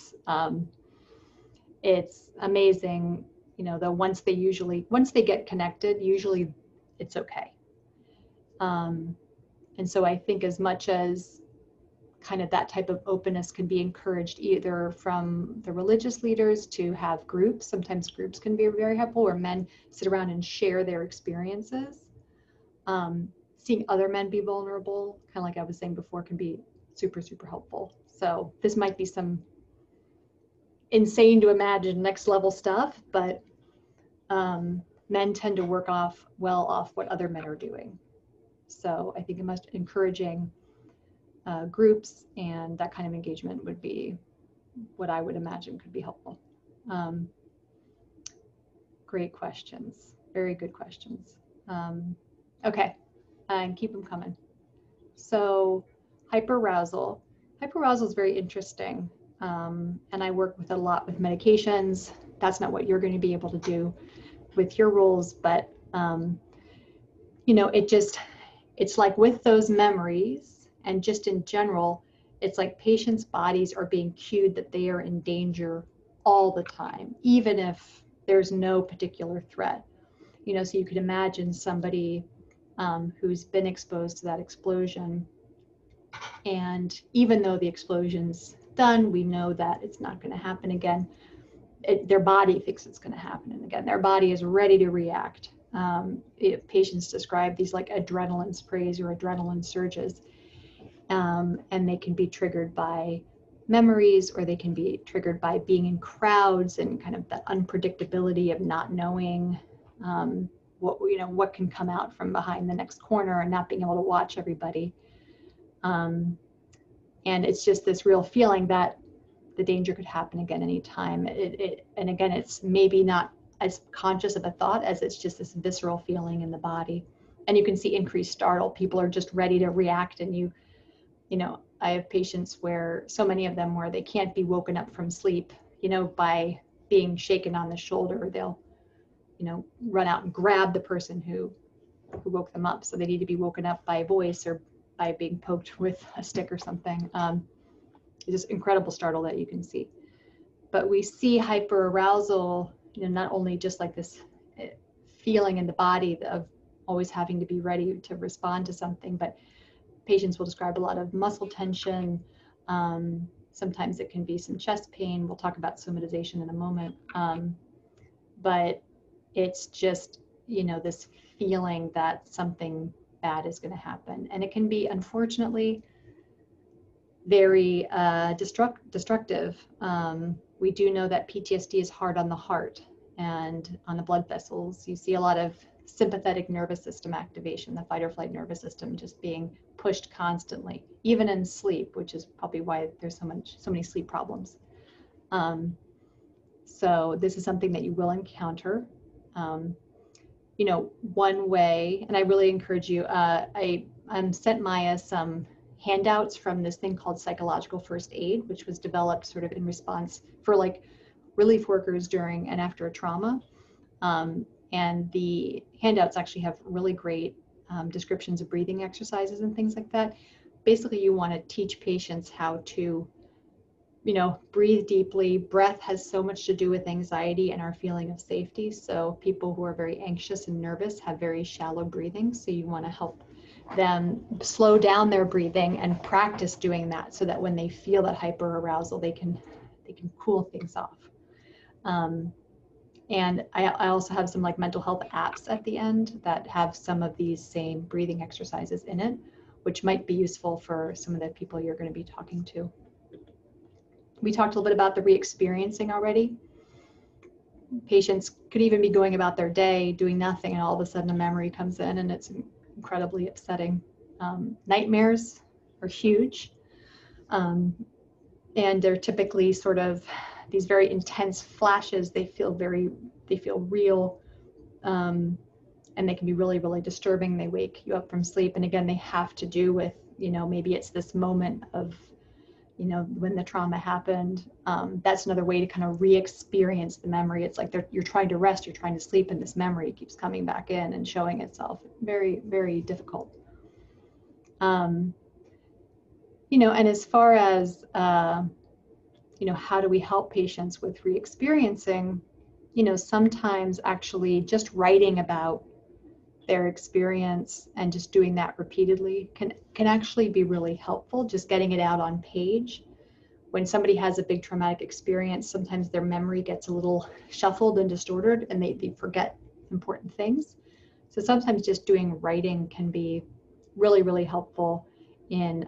B: it's amazing, though once they get connected, usually it's okay. And so I think as much as kind of that type of openness can be encouraged either from the religious leaders to have groups, sometimes groups can be very helpful where men sit around and share their experiences. Seeing other men be vulnerable, kind of like I was saying before, can be super, super helpful. So this might be some insane to imagine next level stuff, but men tend to work well off what other men are doing. So I think it must encouraging groups and that kind of engagement would be what I would imagine could be helpful. Great questions, very good questions. Okay, and keep them coming. So hyperarousal is very interesting. And I work with a lot with medications. That's not what you're going to be able to do with your roles, but it's like with those memories and just in general, it's like patients' bodies are being cued that they are in danger all the time, even if there's no particular threat. So you could imagine somebody who's been exposed to that explosion, and even though the explosion's done, we know that it's not going to happen again. Their body thinks it's going to happen again. Their body is ready to react. Patients describe these like adrenaline sprays or adrenaline surges, and they can be triggered by memories, or they can be triggered by being in crowds and kind of the unpredictability of not knowing what can come out from behind the next corner and not being able to watch everybody. And it's just this real feeling that the danger could happen again anytime. And again, it's maybe not as conscious of a thought as it's just this visceral feeling in the body. And you can see increased startle. People are just ready to react, and you know, I have patients where so many of them where they can't be woken up from sleep, by being shaken on the shoulder. They'll, run out and grab the person who woke them up. So they need to be woken up by a voice or by being poked with a stick or something. It's just incredible startle that you can see. But we see hyperarousal, not only just like this feeling in the body of always having to be ready to respond to something, but patients will describe a lot of muscle tension. Sometimes it can be some chest pain. We'll talk about somatization in a moment. But it's just, this feeling that something bad is going to happen. And it can be, unfortunately, very destructive. We do know that PTSD is hard on the heart and on the blood vessels. You see a lot of sympathetic nervous system activation, the fight or flight nervous system just being pushed constantly, even in sleep, which is probably why there's so many sleep problems. So this is something that you will encounter. One way, and I really encourage you, I sent Maya some handouts from this thing called psychological first aid, which was developed sort of in response for like relief workers during and after a trauma. And the handouts actually have really great descriptions of breathing exercises and things like that. Basically, you want to teach patients how to, breathe deeply. Breath has so much to do with anxiety and our feeling of safety. So people who are very anxious and nervous have very shallow breathing. So you want to help them slow down their breathing and practice doing that so that when they feel that hyperarousal, they can cool things off. And I also have some like mental health apps at the end that have some of these same breathing exercises in it, which might be useful for some of the people you're going to be talking to. We talked a little bit about the re-experiencing already. Patients could even be going about their day doing nothing, and all of a sudden a memory comes in, and it's incredibly upsetting. Nightmares are huge, and they're typically sort of these very intense flashes. They feel real, and they can be really, really disturbing. They wake you up from sleep, and again, they have to do with, maybe it's this moment of, when the trauma happened. That's another way to kind of re-experience the memory. It's like you're trying to rest, you're trying to sleep, and this memory keeps coming back in and showing itself. Very, very difficult. And as far as, how do we help patients with re-experiencing, sometimes actually just writing about their experience and just doing that repeatedly can actually be really helpful. Just getting it out on page. When somebody has a big traumatic experience, sometimes their memory gets a little shuffled and distorted, and they forget important things. So sometimes just doing writing can be really, really helpful in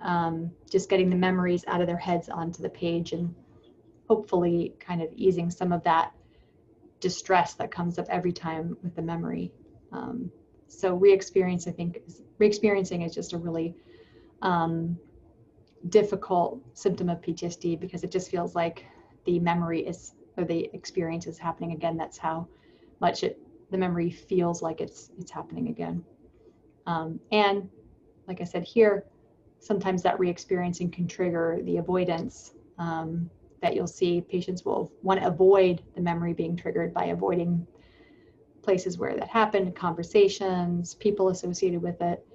B: just getting the memories out of their heads onto the page, and hopefully kind of easing some of that distress that comes up every time with the memory. So re-experiencing is just a really difficult symptom of PTSD, because it just feels like the memory or the experience is happening again. That's how much the memory feels like it's happening again. And like I said here, sometimes that re-experiencing can trigger the avoidance that you'll see. Patients will want to avoid the memory being triggered by avoiding places where that happened, conversations, people associated with it,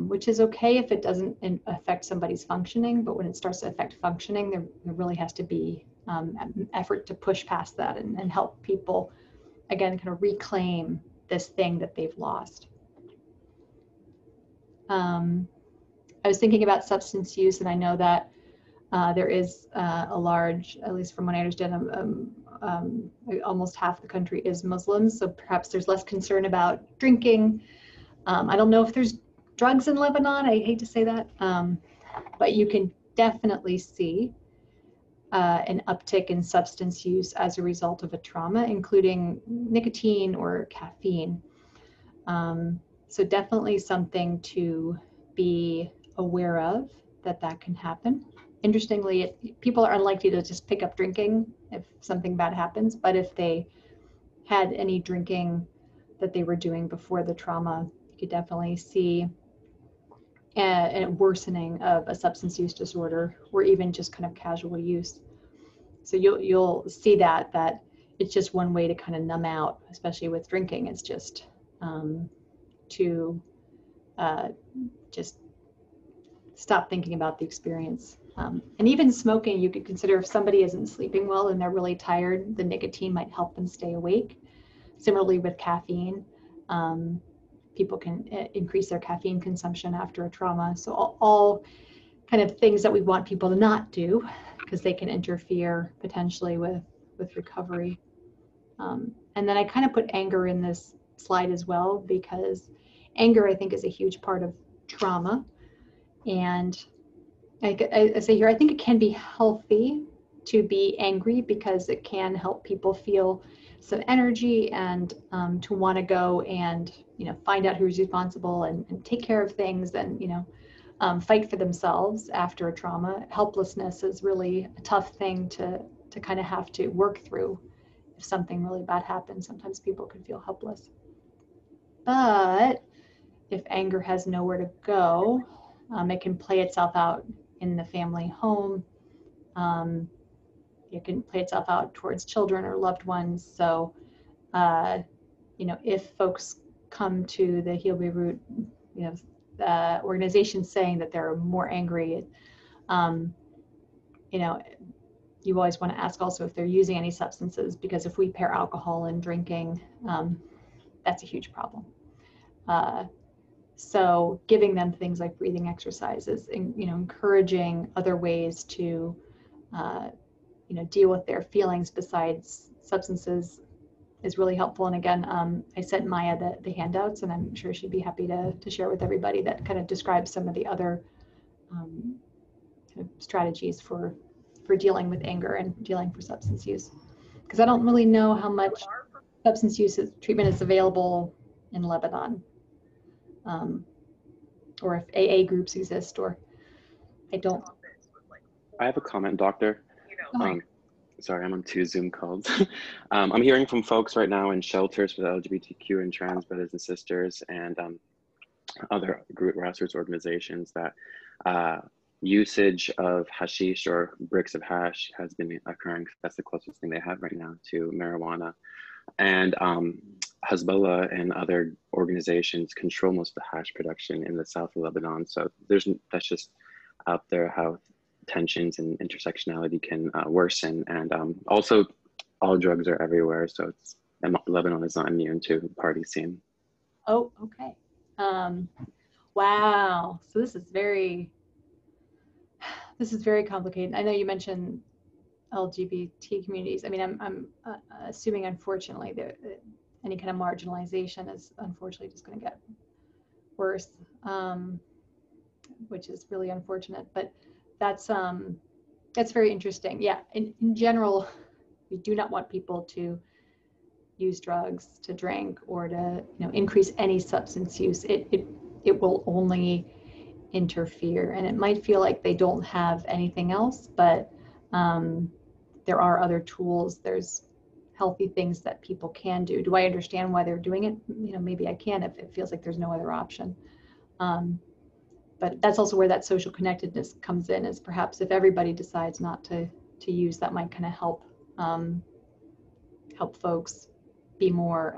B: which is okay if it doesn't affect somebody's functioning. But when it starts to affect functioning, there really has to be an effort to push past that and help people, again, kind of reclaim this thing that they've lost. I was thinking about substance use, and I know that there is a large, at least from what I understand, almost half the country is Muslim, so perhaps there's less concern about drinking. I don't know if there's drugs in Lebanon, I hate to say that, but you can definitely see an uptick in substance use as a result of a trauma, including nicotine or caffeine. So definitely something to be aware of, that can happen. Interestingly, people are unlikely to just pick up drinking if something bad happens, but if they had any drinking that they were doing before the trauma, you could definitely see a worsening of a substance use disorder, or even just kind of casual use. So you'll see that it's just one way to kind of numb out, especially with drinking. It's just to just stop thinking about the experience. And even smoking, you could consider if somebody isn't sleeping well and they're really tired, the nicotine might help them stay awake. Similarly with caffeine, people can increase their caffeine consumption after a trauma. So all kind of things that we want people to not do, because they can interfere potentially with recovery. And then I kind of put anger in this slide as well, because anger, I think, is a huge part of trauma. And I say here, I think it can be healthy to be angry, because it can help people feel some energy and to want to go and, find out who's responsible and take care of things, and, fight for themselves after a trauma. Helplessness is really a tough thing to kind of have to work through. If something really bad happens, sometimes people can feel helpless. But if anger has nowhere to go, it can play itself out in the family home. It can play itself out towards children or loved ones. So, if folks come to the Heal Beirut, organization saying that they're more angry, you always want to ask also if they're using any substances, because if we pair alcohol and drinking, that's a huge problem. So giving them things like breathing exercises, and, encouraging other ways to, deal with their feelings besides substances is really helpful. And again, I sent Maya the handouts, and I'm sure she'd be happy to share with everybody that kind of describes some of the other kind of strategies for dealing with anger and dealing for substance use. Because I don't really know how much substance use treatment is available in Lebanon, or if AA groups exist, or I don't.
C: I have a comment, doctor. Sorry, I'm on 2 Zoom calls. I'm hearing from folks right now in shelters for the LGBTQ and trans brothers and sisters, and other grassroots organizations, that usage of hashish or bricks of hash has been occurring. That's the closest thing they have right now to marijuana. And Hezbollah and other organizations control most of the hash production in the south of Lebanon. So that's just out there how tensions and intersectionality can worsen. And also, all drugs are everywhere. So Lebanon is not immune to the party scene.
B: Oh, okay. Wow. So this is very complicated. I know you mentioned LGBT communities. I mean, I'm assuming, unfortunately, that any kind of marginalization is unfortunately just going to get worse, which is really unfortunate. But that's very interesting. Yeah, in general, we do not want people to use drugs, to drink, or to increase any substance use. It will only interfere, and it might feel like they don't have anything else, but there are other tools. There's healthy things that people can do. Do I understand why they're doing it? Maybe I can, if it feels like there's no other option. But that's also where that social connectedness comes in, is perhaps if everybody decides not to use, that might kind of help folks be more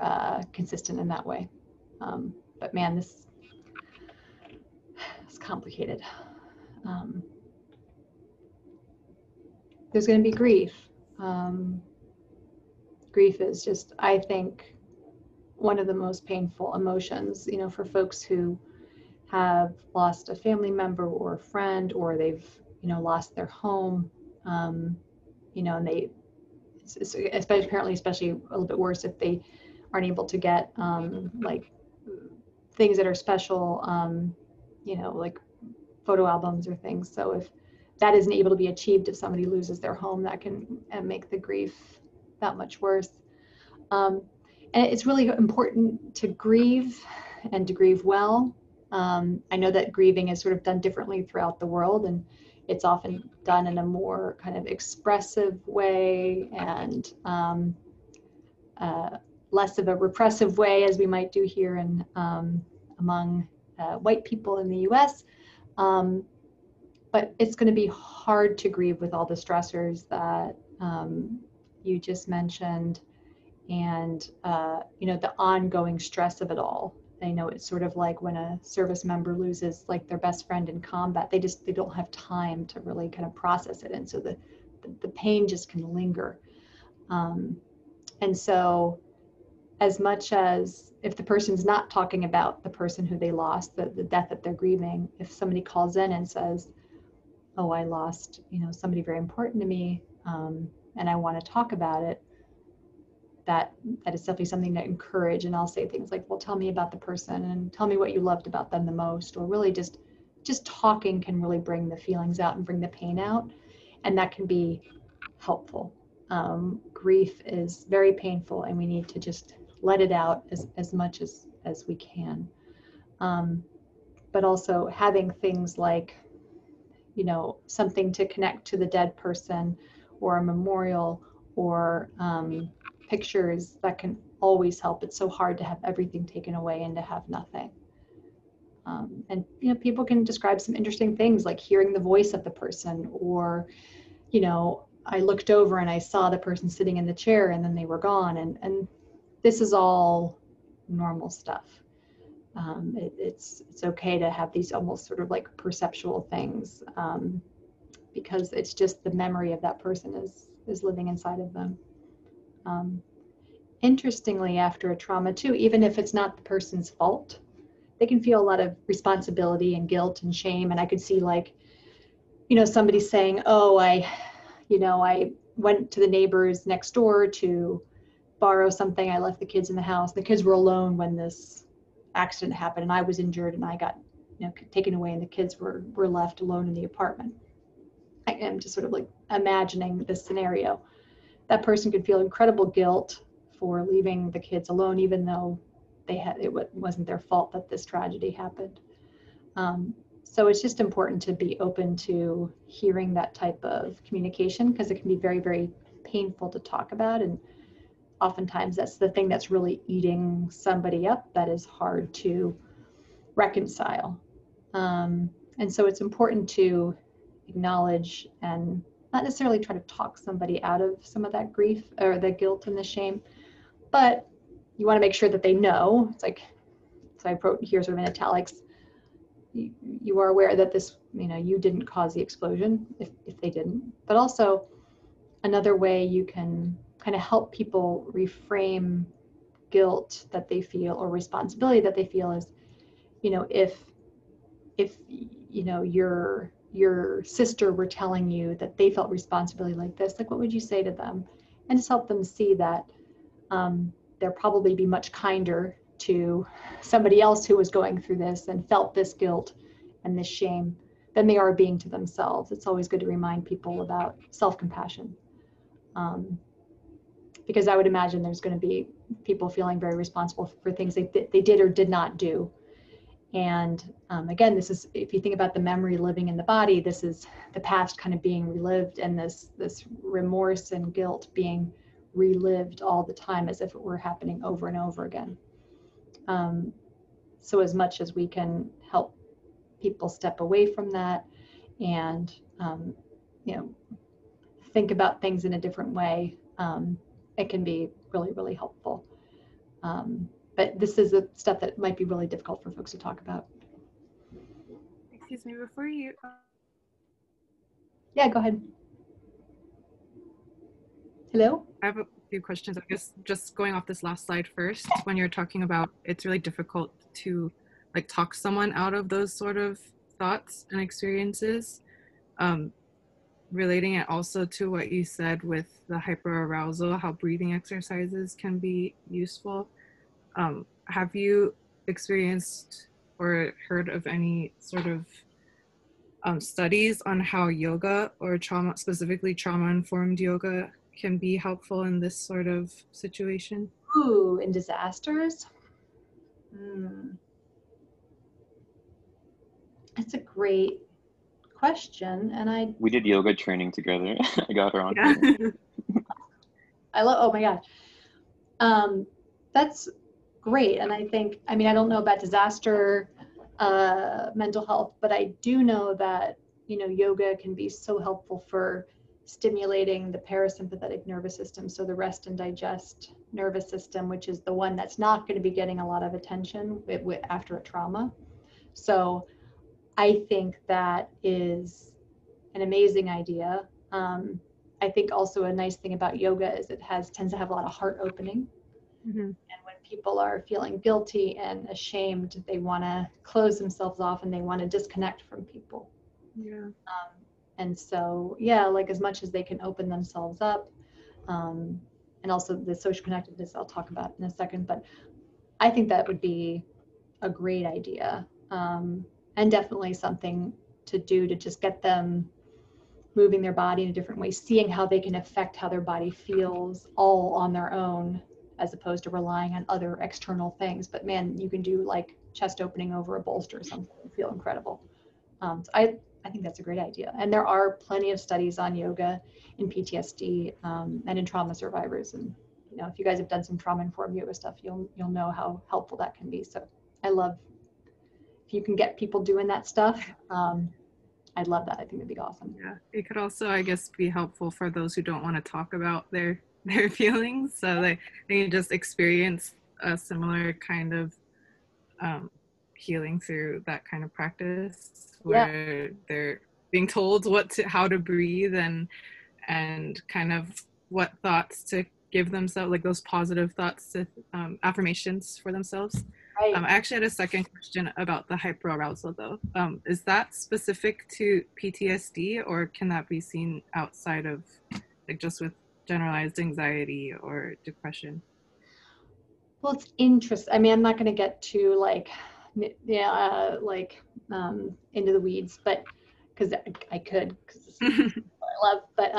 B: consistent in that way. But man, this is complicated. There's going to be grief. Grief is just, I think, one of the most painful emotions, for folks who have lost a family member or a friend, or they've, lost their home, and especially a little bit worse if they aren't able to get like things that are special, like photo albums or things. So if that isn't able to be achieved if somebody loses their home. That can make the grief that much worse. And it's really important to grieve and to grieve well. I know that grieving is sort of done differently throughout the world, and it's often done in a more kind of expressive way and less of a repressive way, as we might do here in among white people in the US. But it's going to be hard to grieve with all the stressors that you just mentioned, and you know, the ongoing stress of it all. I know it's sort of like when a service member loses like their best friend in combat, they don't have time to really kind of process it, and so the pain just can linger. And so, as much as if the person's not talking about the person who they lost, the death that they're grieving, if somebody calls in and says, oh, I lost, you know, somebody very important to me, and I want to talk about it, that is definitely something to encourage. And I'll say things like, well, tell me about the person and tell me what you loved about them the most, or really just talking can really bring the feelings out and bring the pain out, and that can be helpful. Grief is very painful, and we need to just let it out as much as we can. But also having things like, you know, something to connect to the dead person, or a memorial, or pictures, that can always help. It's so hard to have everything taken away and to have nothing. And you know, people can describe some interesting things, like hearing the voice of the person, or, you know, I looked over and I saw the person sitting in the chair and then they were gone. And this is all normal stuff. It's okay to have these almost sort of like perceptual things, because it's just the memory of that person is living inside of them. Interestingly, after a trauma too, even if it's not the person's fault, they can feel a lot of responsibility and guilt and shame. And I could see, like, you know, somebody saying, oh, I went to the neighbors next door to borrow something. I left the kids in the house. The kids were alone when this accident happened, and I was injured, and I got, you know, taken away, and the kids were left alone in the apartment. I am just sort of like imagining this scenario. That person could feel incredible guilt for leaving the kids alone, even though it wasn't their fault that this tragedy happened. So it's just important to be open to hearing that type of communication, because it can be very, very painful to talk about. And oftentimes that's the thing that's really eating somebody up, that is hard to reconcile. And so it's important to acknowledge and not necessarily try to talk somebody out of some of that grief or the guilt and the shame, but you want to make sure that they know. It's like, so I wrote here sort of in italics, you are aware that this, you know, you didn't cause the explosion if they didn't. But also another way you can kind of help people reframe guilt that they feel or responsibility that they feel is, you know, if you know, your sister were telling you that they felt responsibility like this, like, what would you say to them? And just help them see that they'll probably be much kinder to somebody else who was going through this and felt this guilt and this shame than they are being to themselves. It's always good to remind people about self-compassion, because I would imagine there's going to be people feeling very responsible for things they did or did not do. And again, this is, if you think about the memory living in the body, this is the past kind of being relived, and this remorse and guilt being relived all the time as if it were happening over and over again. So as much as we can help people step away from that and you know, think about things in a different way, it can be really, really helpful. But this is the stuff that might be really difficult for folks to talk about.
D: Excuse me, before you...
B: Yeah, go ahead. Hello?
D: I have a few questions, I guess, just going off this last slide first. When you're talking about it's really difficult to like talk someone out of those sort of thoughts and experiences, relating it also to what you said with the hyperarousal, how breathing exercises can be useful. Have you experienced or heard of any sort of studies on how yoga or trauma, specifically trauma-informed yoga, can be helpful in this sort of situation?
B: Ooh, in disasters? That's a great question, and
C: we did yoga training together. I got her on.
D: Yeah.
B: I love. Oh my gosh, that's great. And I think, I mean, I don't know about disaster mental health, but I do know that yoga can be so helpful for stimulating the parasympathetic nervous system, so the rest and digest nervous system, which is the one that's not going to be getting a lot of attention after a trauma. So I think that is an amazing idea. I think also a nice thing about yoga is it tends to have a lot of heart opening.
D: Mm-hmm.
B: And when people are feeling guilty and ashamed, they want to close themselves off and they want to disconnect from people.
D: Yeah.
B: And so, yeah, like as much as they can open themselves up, and also the social connectedness I'll talk about in a second, but I think that would be a great idea, and definitely something to do to just get them moving their body in a different way, seeing how they can affect how their body feels all on their own, as opposed to relying on other external things. But man, you can do like chest opening over a bolster or something and feel incredible. So I think that's a great idea. And there are plenty of studies on yoga in PTSD and in trauma survivors. And if you guys have done some trauma-informed yoga stuff, you'll know how helpful that can be. So I love if you can get people doing that stuff. I'd love that. I think it'd be awesome.
D: Yeah, it could also, I guess, be helpful for those who don't want to talk about their feelings, so they can just experience a similar kind of healing through that kind of practice, where they're being told how to breathe and kind of what thoughts to give themselves, like those positive thoughts to affirmations for themselves.
B: Right.
D: I actually had a second question about the hyperarousal though. Is that specific to PTSD, or can that be seen outside of, like, just with generalized anxiety or depression?
B: Well, it's interesting. I mean, I'm not going to get too into the weeds, but because I could, because this is what I love. But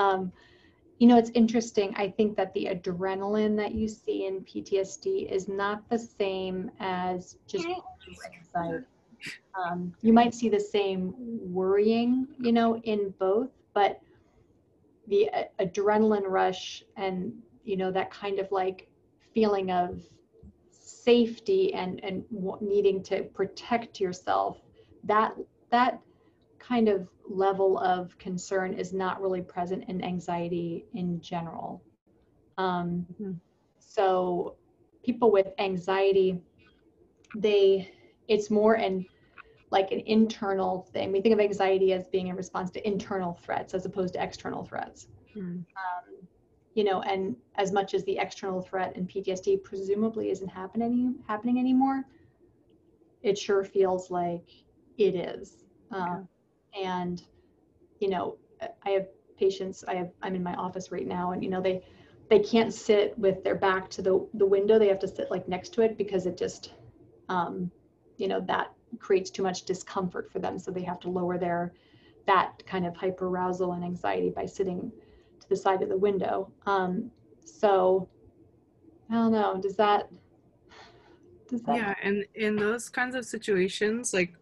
B: it's interesting. I think that the adrenaline that you see in PTSD is not the same as just anxiety. You might see the same worrying, in both, but the adrenaline rush and, that kind of like feeling of safety and needing to protect yourself, that kind of level of concern is not really present in anxiety in general. So people with anxiety, it's more like an internal thing. We think of anxiety as being in response to internal threats as opposed to external threats. And as much as the external threat in PTSD presumably isn't happening anymore, it sure feels like it is. And I have patients. I'm in my office right now, and they can't sit with their back to the window. They have to sit like next to it because it just that creates too much discomfort for them. So they have to lower that kind of hyperarousal and anxiety by sitting to the side of the window. So I don't know. Does that?
D: Yeah, and in those kinds of situations, like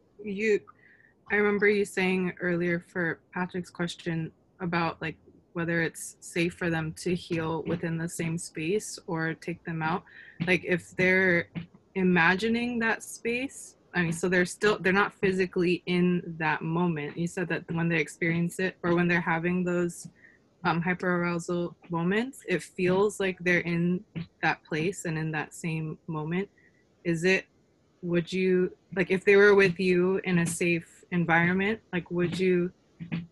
D: I remember you saying earlier for Patrick's question about like whether it's safe for them to heal within the same space or take them out. Like if they're imagining that space, I mean, so they're not physically in that moment. You said that when they experience it or when they're having those hyperarousal moments, it feels like they're in that place and in that same moment. Would you, like, if they were with you in a safe environment, like, would you,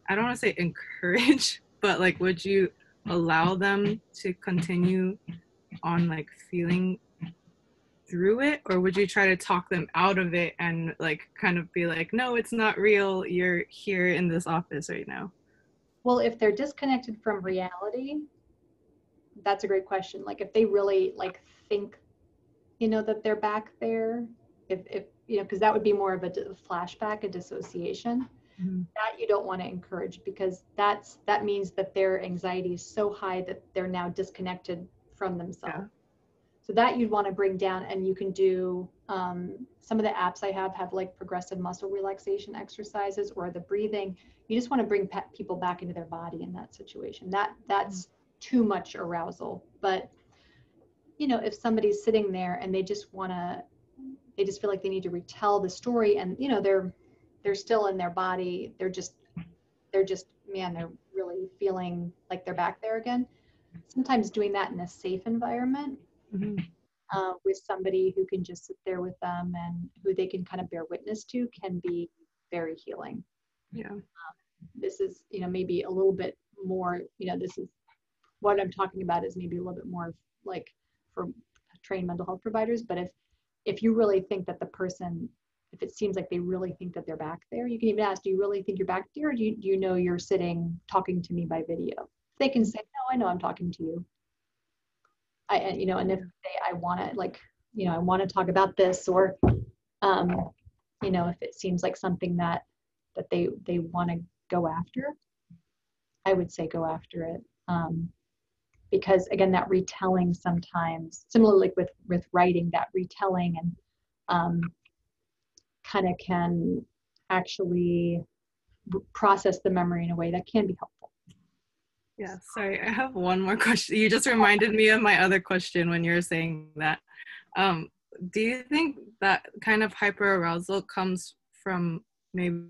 D: I don't want to say encourage, but like, would you allow them to continue on like feeling through it, or would you try to talk them out of it and like kind of be like, no, it's not real, you're here in this office right now?
B: Well, if they're disconnected from reality, that's a great question. Like if they really like think that they're back there, if because that would be more of a flashback, a dissociation. that you don't want to encourage, because that means that their anxiety is so high that they're now disconnected from themselves. So that you'd want to bring down, and you can do some of the apps I have like progressive muscle relaxation exercises or the breathing. You just want to bring people back into their body in that situation. That's too much arousal. But you know, if somebody's sitting there and they just feel like they need to retell the story, and you know, they're still in their body, they're just man, they're really feeling like they're back there again. Sometimes doing that in a safe environment, with somebody who can just sit there with them and who they can kind of bear witness to, can be very healing. This is, you know, maybe a little bit more, you know, this is what I'm talking about is maybe a little bit more like for trained mental health providers. But if you really think that the person, if it seems like they really think that they're back there, you can even ask, do you really think you're back there? Or do you know you're sitting talking to me by video? They can say, no, I know I'm talking to you. You know, and if I want to, like, you know, I want to talk about this, or, you know, if it seems like something that they want to go after, I would say go after it. Because again, that retelling sometimes, similarly with writing, that retelling and kind of can actually process the memory in a way that can be helpful.
D: Yeah, sorry, I have one more question. You just reminded me of my other question when you were saying that. Do you think that kind of hyperarousal comes from maybe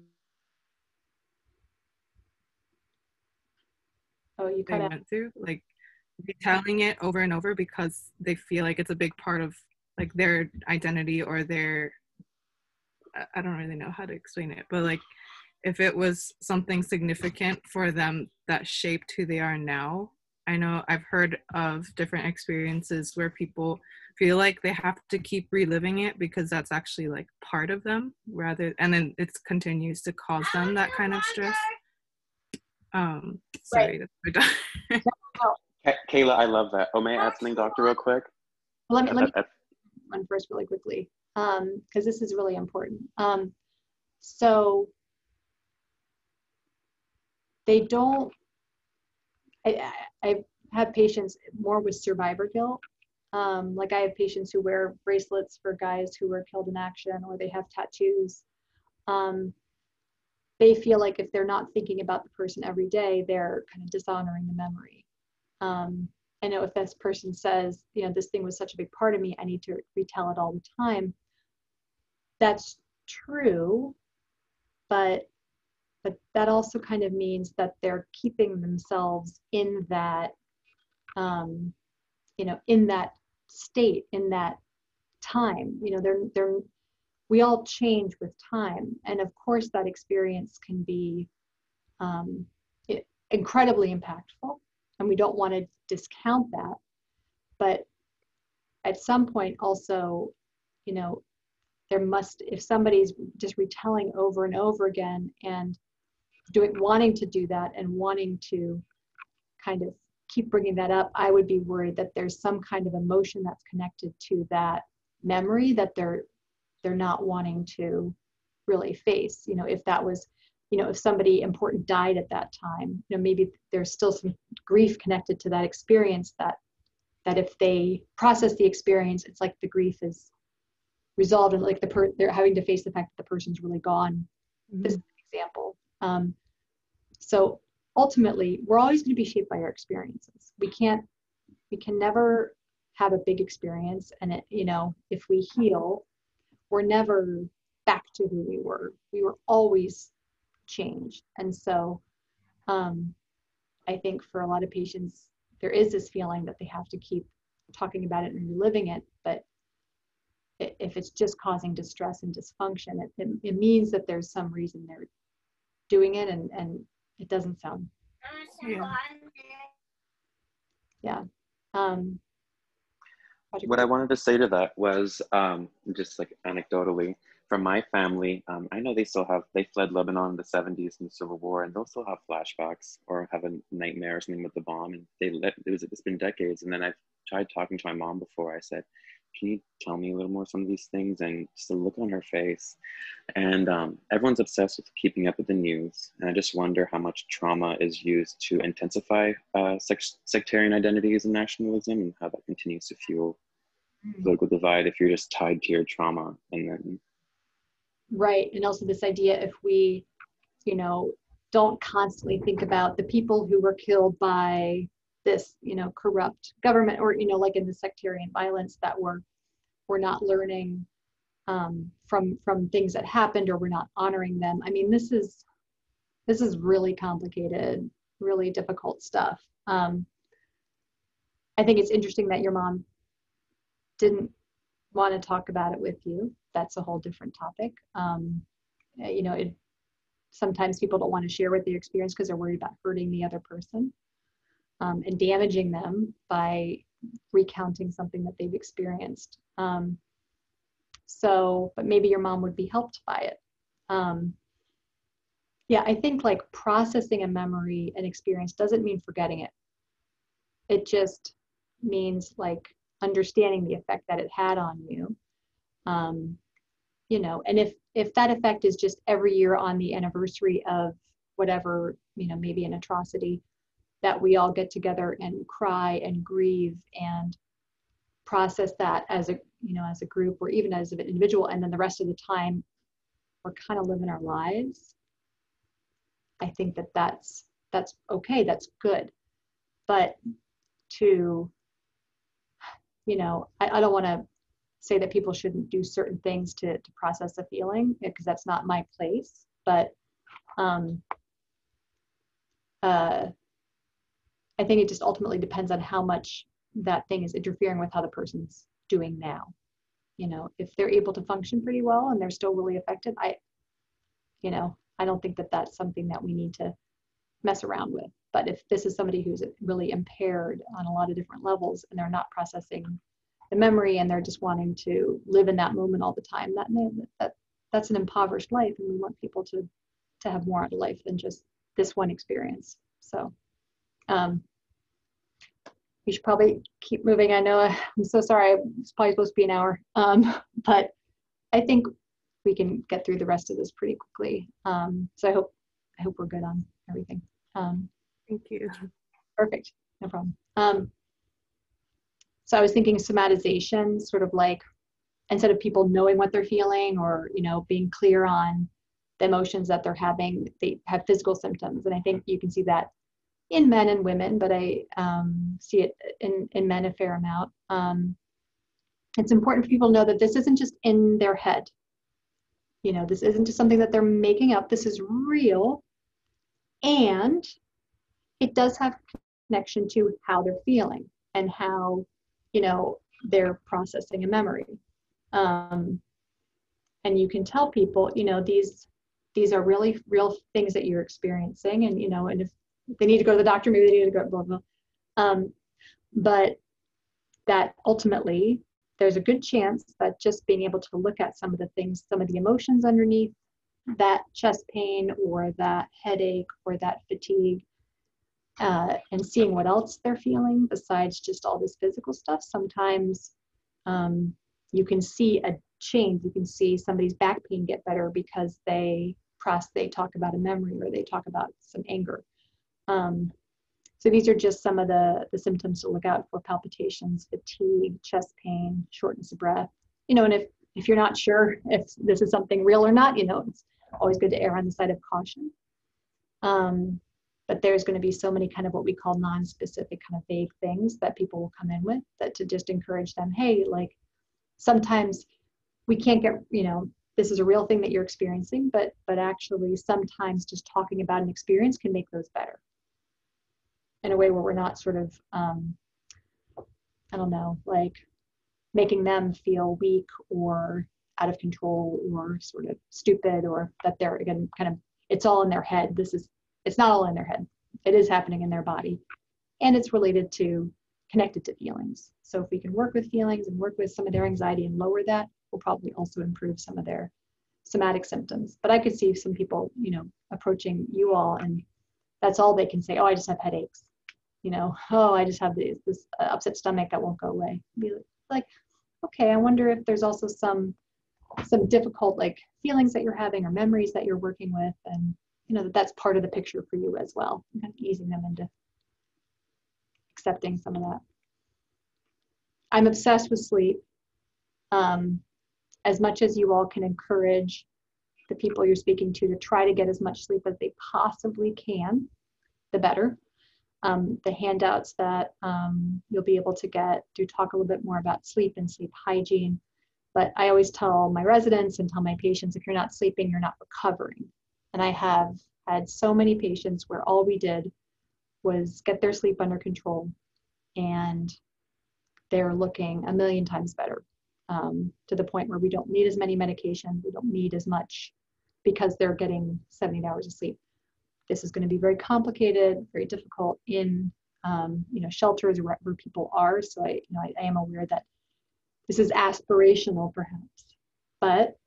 B: you
D: they went through, like retelling it over and over because they feel like it's a big part of like their identity or their, I don't really know how to explain it, but like if it was something significant for them that shaped who they are now. I know I've heard of different experiences where people feel like they have to keep reliving it because that's actually like part of them, and then it continues to cause them that kind of stress. Sorry, that's my daughter.
C: Kayla, I love that. Oh, may I add something, doctor, real quick?
B: Let me run first really quickly, because this is really important. So they don't, I've had patients more with survivor guilt. Like I have patients who wear bracelets for guys who were killed in action, or they have tattoos. They feel like if they're not thinking about the person every day, they're kind of dishonoring the memory. I know if this person says, you know, this thing was such a big part of me, I need to retell it all the time. That's true, but that also kind of means that they're keeping themselves in that, you know, in that state, in that time. You know, we all change with time, and of course that experience can be incredibly impactful, and we don't want to discount that. But at some point also, you know, if somebody's just retelling over and over again and wanting to do that and wanting to kind of keep bringing that up, I would be worried that there's some kind of emotion that's connected to that memory that they're not wanting to really face. You know, if that was, you know, if somebody important died at that time, you know, maybe there's still some grief connected to that experience that if they process the experience, it's like the grief is resolved, and like they're having to face the fact that the person's really gone. This is an example. So ultimately, we're always going to be shaped by our experiences. We can never have a big experience, and it, you know, if we heal, we're never back to who we were. We were always changed. And so I think for a lot of patients, there is this feeling that they have to keep talking about it and reliving it. But if it's just causing distress and dysfunction, it means that there's some reason they're doing it, and it doesn't sound. Yeah.
C: What I wanted to say to that was just like anecdotally from my family, I know they fled Lebanon in the 70s in the Civil War, and they'll still have flashbacks or have a nightmare or something with the bomb, and it's been decades. And then I've tried talking to my mom before. I said, can you tell me a little more some of these things? And just the look on her face. And everyone's obsessed with keeping up with the news. And I just wonder how much trauma is used to intensify sectarian identities and nationalism, and how that continues to fuel political divide if you're just tied to your trauma. And then
B: right. And also this idea, if we, you know, don't constantly think about the people who were killed by this, you know, corrupt government, or, you know, like in the sectarian violence, that we're not learning from things that happened, or we're not honoring them. I mean, this is really complicated, really difficult stuff. I think it's interesting that your mom didn't want to talk about it with you. That's a whole different topic. You know, sometimes people don't want to share what they experience because they're worried about hurting the other person and damaging them by recounting something that they've experienced. But maybe your mom would be helped by it. Yeah, I think like processing a memory and experience doesn't mean forgetting it. It just means like understanding the effect that it had on you. You know, and if that effect is just every year on the anniversary of whatever, you know, maybe an atrocity, that we all get together and cry and grieve and process that as a, you know, as a group or even as an individual, and then the rest of the time we're kind of living our lives. I think that that's okay, that's good. But to, you know, I don't want to say that people shouldn't do certain things to process a feeling, because that's not my place. But I think it just ultimately depends on how much that thing is interfering with how the person's doing now. You know, if they're able to function pretty well and they're still really affected, I don't think that that's something that we need to mess around with. But if this is somebody who's really impaired on a lot of different levels and they're not processing the memory and they're just wanting to live in that moment all the time, that's an impoverished life, and we want people to have more out of life than just this one experience. So we should probably keep moving. I know I'm so sorry, it's probably supposed to be an hour, but I think we can get through the rest of this pretty quickly. So I hope we're good on everything.
D: Thank you.
B: Perfect, no problem. So I was thinking somatization, sort of like, instead of people knowing what they're feeling or, you know, being clear on the emotions that they're having, they have physical symptoms. And I think you can see that in men and women, but I see it in men a fair amount. It's important for people to know that this isn't just in their head. You know, this isn't just something that they're making up. This is real. And it does have connection to how they're feeling and how, you know, they're processing a memory. And you can tell people, you know, these are really real things that you're experiencing. And, you know, and if they need to go to the doctor, maybe they need to go, blah, blah. But that ultimately, there's a good chance that just being able to look at some of the things, some of the emotions underneath that chest pain or that headache or that fatigue, and seeing what else they're feeling besides just all this physical stuff. Sometimes you can see a change. You can see somebody's back pain get better because they talk about a memory or they talk about some anger. So these are just some of the symptoms to look out for: palpitations, fatigue, chest pain, shortness of breath. You know, and if you're not sure if this is something real or not, you know, it's always good to err on the side of caution. But there's going to be so many kind of what we call non-specific kind of vague things that people will come in with, that to just encourage them, hey, like sometimes we can't get, you know, this is a real thing that you're experiencing, but actually sometimes just talking about an experience can make those better in a way where we're not sort of, I don't know, like making them feel weak or out of control or sort of stupid, or that they're, again, kind of, it's all in their head. It's not all in their head. It is happening in their body, and it's connected to feelings. So if we can work with feelings and work with some of their anxiety and lower that, we'll probably also improve some of their somatic symptoms. But I could see some people, you know, approaching you all, and that's all they can say. Oh, I just have headaches. You know, oh, I just have this upset stomach that won't go away. Be like, okay, I wonder if there's also some difficult like feelings that you're having or memories that you're working with, and that's part of the picture for you as well, and kind of easing them into accepting some of that. I'm obsessed with sleep. As much as you all can encourage the people you're speaking to try to get as much sleep as they possibly can, the better. The handouts that you'll be able to get do talk a little bit more about sleep and sleep hygiene. But I always tell my residents and tell my patients, if you're not sleeping, you're not recovering. And I have had so many patients where all we did was get their sleep under control, and they're looking a million times better, to the point where we don't need as many medications, we don't need as much, because they're getting 70 hours of sleep. This is going to be very complicated, very difficult in shelters where people are. So I am aware that this is aspirational perhaps, but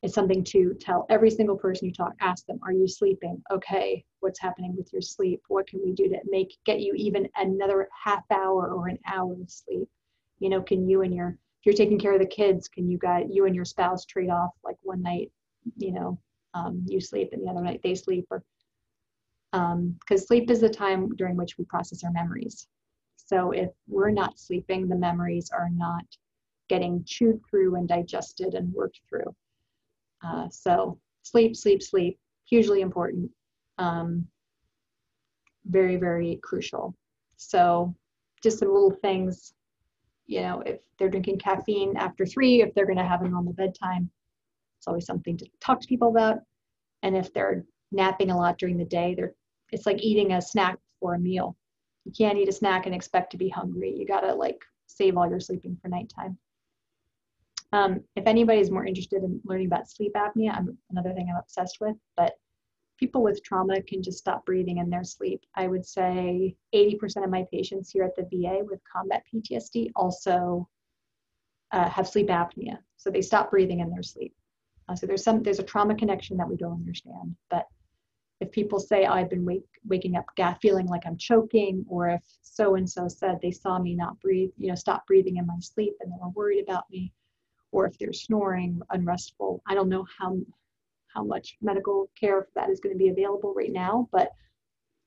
B: it's something to tell every single person you talk. Ask them, are you sleeping? Okay, what's happening with your sleep? What can we do to get you even another half hour or an hour of sleep? Can you if you're taking care of the kids, can you and your spouse trade off, like one night, you sleep and the other night they sleep, or because sleep is the time during which we process our memories. So if we're not sleeping, the memories are not getting chewed through and digested and worked through. So sleep, hugely important. Very, very crucial. So just some little things, if they're drinking caffeine after 3, if they're going to have a normal bedtime, it's always something to talk to people about. And if they're napping a lot during the day, it's like eating a snack before a meal. You can't eat a snack and expect to be hungry. You got to save all your sleeping for nighttime. If anybody's more interested in learning about sleep apnea, another thing I'm obsessed with, but people with trauma can just stop breathing in their sleep. I would say 80% of my patients here at the VA with combat PTSD also have sleep apnea. So they stop breathing in their sleep. So there's a trauma connection that we don't understand. But if people say, oh, I've been waking up feeling like I'm choking, or if so-and-so said they saw me not breathe, stop breathing in my sleep and they were worried about me, or if they're snoring, unrestful, I don't know how much medical care for that is going to be available right now, but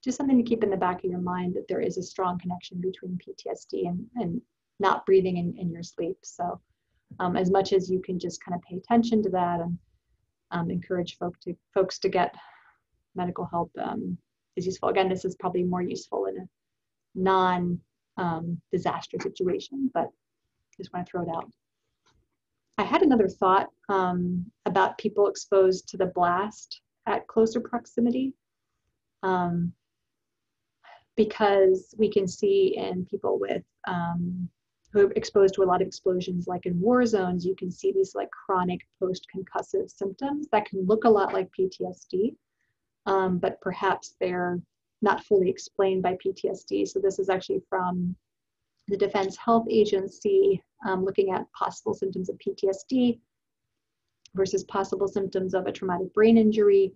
B: just something to keep in the back of your mind, that there is a strong connection between PTSD and not breathing in your sleep. So as much as you can just kind of pay attention to that and encourage folks to get medical help is useful. Again, this is probably more useful in a non-disaster situation, but just want to throw it out. I had another thought about people exposed to the blast at closer proximity, because we can see in people with who are exposed to a lot of explosions, like in war zones, you can see these chronic post-concussive symptoms that can look a lot like PTSD, but perhaps they're not fully explained by PTSD. So this is actually from the Defense Health Agency, looking at possible symptoms of PTSD versus possible symptoms of a traumatic brain injury,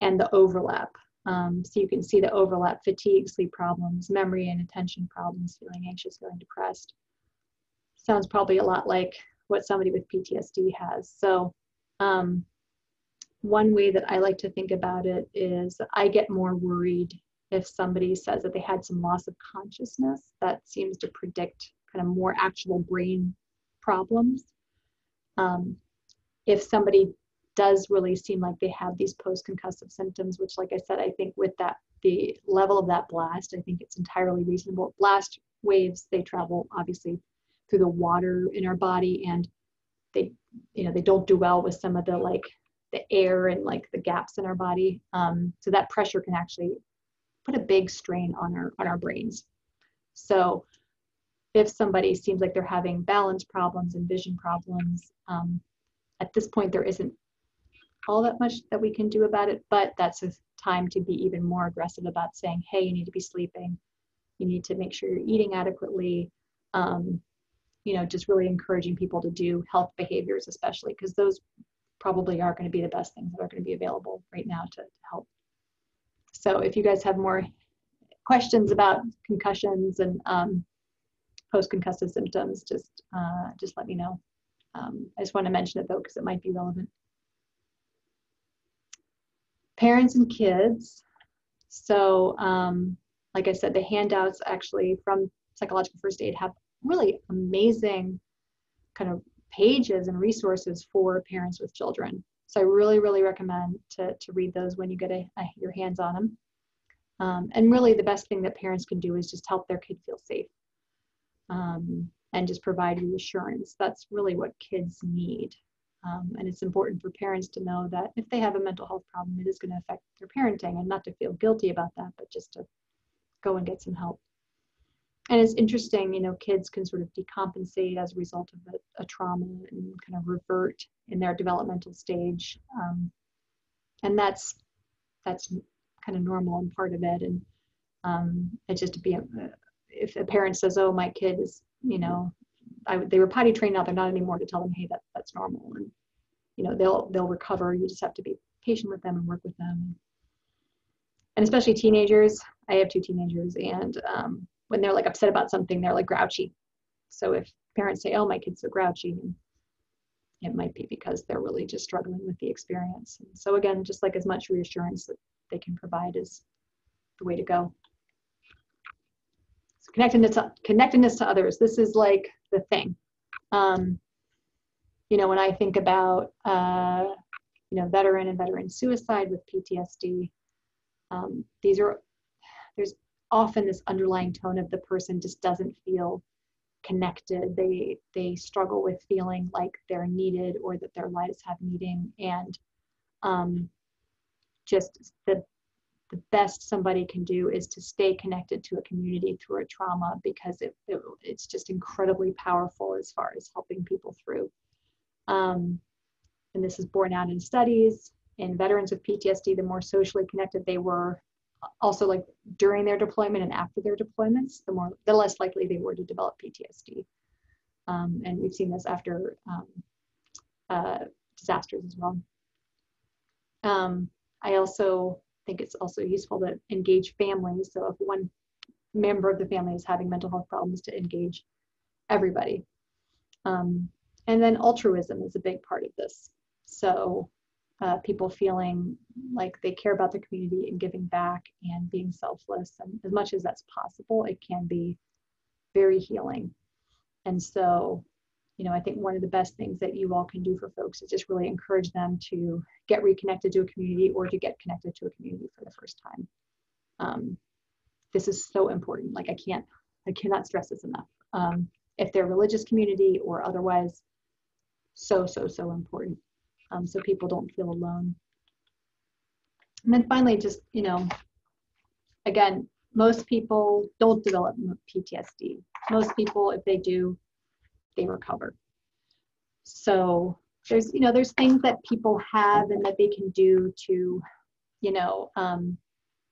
B: and the overlap. So you can see the overlap: fatigue, sleep problems, memory and attention problems, feeling anxious, feeling depressed. Sounds probably a lot like what somebody with PTSD has. So one way that I like to think about it is I get more worried if somebody says that they had some loss of consciousness. That seems to predict kind of more actual brain problems. If somebody does really seem like they have these post-concussive symptoms, which, like I said, I think with the level of that blast, I think it's entirely reasonable. Blast waves, they travel obviously through the water in our body, and they don't do well with some of the air and the gaps in our body. So that pressure can actually put a big strain on our brains. So if somebody seems like they're having balance problems and vision problems, at this point there isn't all that much that we can do about it, but that's a time to be even more aggressive about saying, hey, you need to be sleeping, you need to make sure you're eating adequately, just really encouraging people to do health behaviors, especially because those probably are going to be the best things that are going to be available right now to help. So if you guys have more questions about concussions and post-concussive symptoms, just let me know. I just want to mention it though, because it might be relevant. Parents and kids. So like I said, the handouts actually from Psychological First Aid have really amazing kind of pages and resources for parents with children. So I really, really recommend to read those when you get your hands on them. And really the best thing that parents can do is just help their kid feel safe, and just provide reassurance. That's really what kids need. And it's important for parents to know that if they have a mental health problem, it is going to affect their parenting, and not to feel guilty about that, but just to go and get some help. And it's interesting, you know, kids can sort of decompensate as a result of a trauma and kind of revert in their developmental stage. And that's kind of normal and part of it. And it's just to be, if a parent says, oh, my kid is, you know, they were potty trained, now they're not anymore, to tell them, hey, that's normal. And, you know, they'll recover. You just have to be patient with them and work with them. And especially teenagers. I have 2 teenagers, and when they're like upset about something, they're like grouchy. So if parents say, oh, my kid's so grouchy, it might be because they're really just struggling with the experience. And so again, just like as much reassurance that they can provide is the way to go. So connectedness to others. This is like the thing. You know, when I think about, you know, veteran and veteran suicide with PTSD, there's often this underlying tone of the person just doesn't feel connected. They struggle with feeling like they're needed or that their lives have meaning. And just the best somebody can do is to stay connected to a community through a trauma, because it's just incredibly powerful as far as helping people through. And this is borne out in studies. In veterans with PTSD, the more socially connected they were, also like during their deployment and after their deployments, the less likely they were to develop PTSD. And we've seen this after disasters as well. I also think it's also useful to engage families. So if one member of the family is having mental health problems, to engage everybody. And then altruism is a big part of this. So people feeling like they care about the community and giving back and being selfless. And as much as that's possible, it can be very healing. And so, you know, I think one of the best things that you all can do for folks is just really encourage them to get reconnected to a community, or to get connected to a community for the first time. This is so important. Like I cannot stress this enough. If they're a religious community or otherwise, so important. So people don't feel alone. And then finally, just, you know, again, most people don't develop PTSD. Most people, if they do, they recover. So there's things that people have and that they can do to, you know,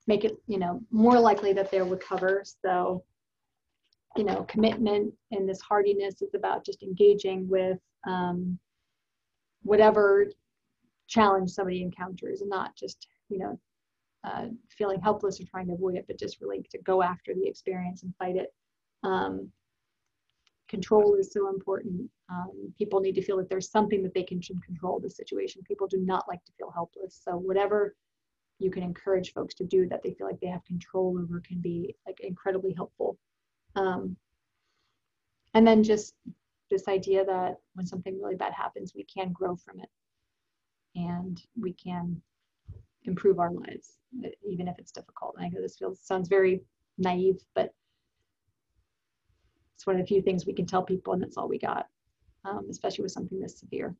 B: make it, you know, more likely that they'll recover. So, you know, commitment and this hardiness is about just engaging with whatever challenge somebody encounters, and not just, you know, feeling helpless or trying to avoid it, but just really to go after the experience and fight it. Control is so important. People need to feel that there's something that they can control the situation. People do not like to feel helpless. So whatever you can encourage folks to do that they feel like they have control over can be like incredibly helpful. And then just this idea that when something really bad happens, we can grow from it and we can improve our lives, even if it's difficult. And I know this sounds very naive, but it's one of the few things we can tell people, and that's all we got, especially with something this severe.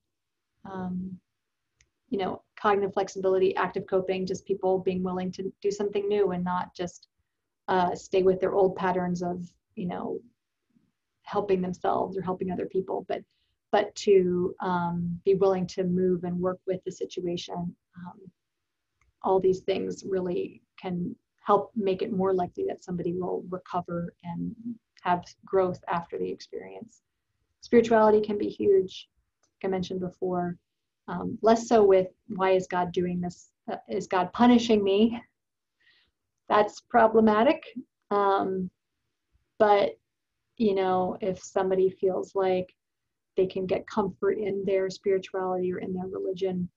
B: You know, cognitive flexibility, active coping, just people being willing to do something new and not just stay with their old patterns of, you know, helping themselves or helping other people, but to be willing to move and work with the situation. All these things really can help make it more likely that somebody will recover and have growth after the experience. Spirituality can be huge, like I mentioned before. Less so with, why is God doing this? Is God punishing me? That's problematic. But you know, if somebody feels like they can get comfort in their spirituality or in their religion,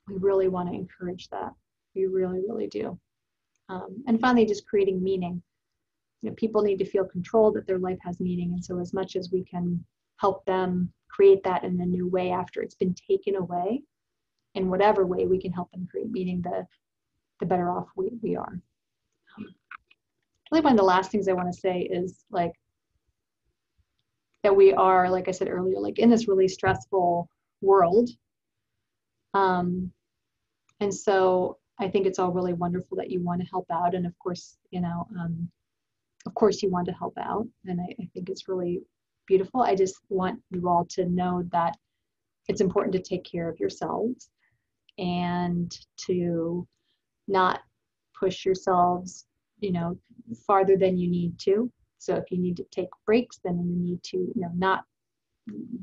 B: we really want to encourage that. We really, really do. And finally, just creating meaning. You know, people need to feel controlled, that their life has meaning. And so as much as we can help them create that in a new way after it's been taken away, in whatever way we can help them create meaning, the better off we are. Really one of the last things I want to say is like that we are, like I said earlier, like in this really stressful world. And so I think it's all really wonderful that you want to help out. And of course, you know, of course you want to help out. And I think it's really beautiful. I just want you all to know that it's important to take care of yourselves and to not push yourselves, you know, farther than you need to. So if you need to take breaks, then you need to, you know, not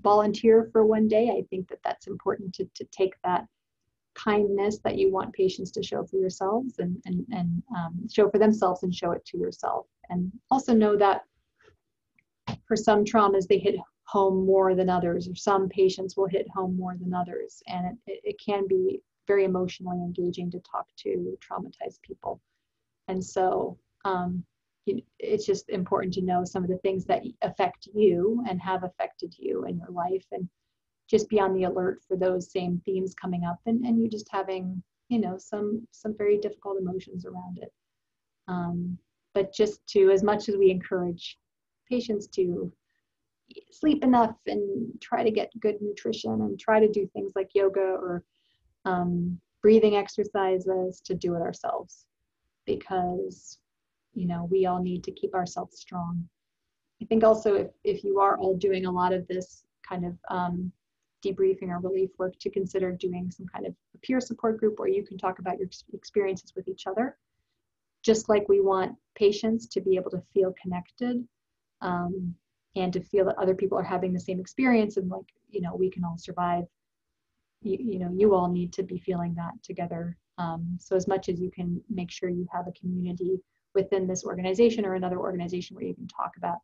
B: volunteer for one day. I think that that's important to take that kindness that you want patients to show for yourselves and show for themselves and show it to yourself. And also know that for some traumas, they hit home more than others, or some patients will hit home more than others. And it can be very emotionally engaging to talk to traumatized people. And so it's just important to know some of the things that affect you and have affected you in your life, and just be on the alert for those same themes coming up, and you just having, you know, some very difficult emotions around it. But just to, as much as we encourage patients to sleep enough and try to get good nutrition and try to do things like yoga or breathing exercises, to do it ourselves, because, you know, we all need to keep ourselves strong. I think also if you are all doing a lot of this kind of debriefing or relief work, to consider doing some kind of a peer support group where you can talk about your experiences with each other. Just like we want patients to be able to feel connected and to feel that other people are having the same experience, and like, you know, we can all survive. You know, you all need to be feeling that together. So as much as you can, make sure you have a community within this organization or another organization where you can talk about,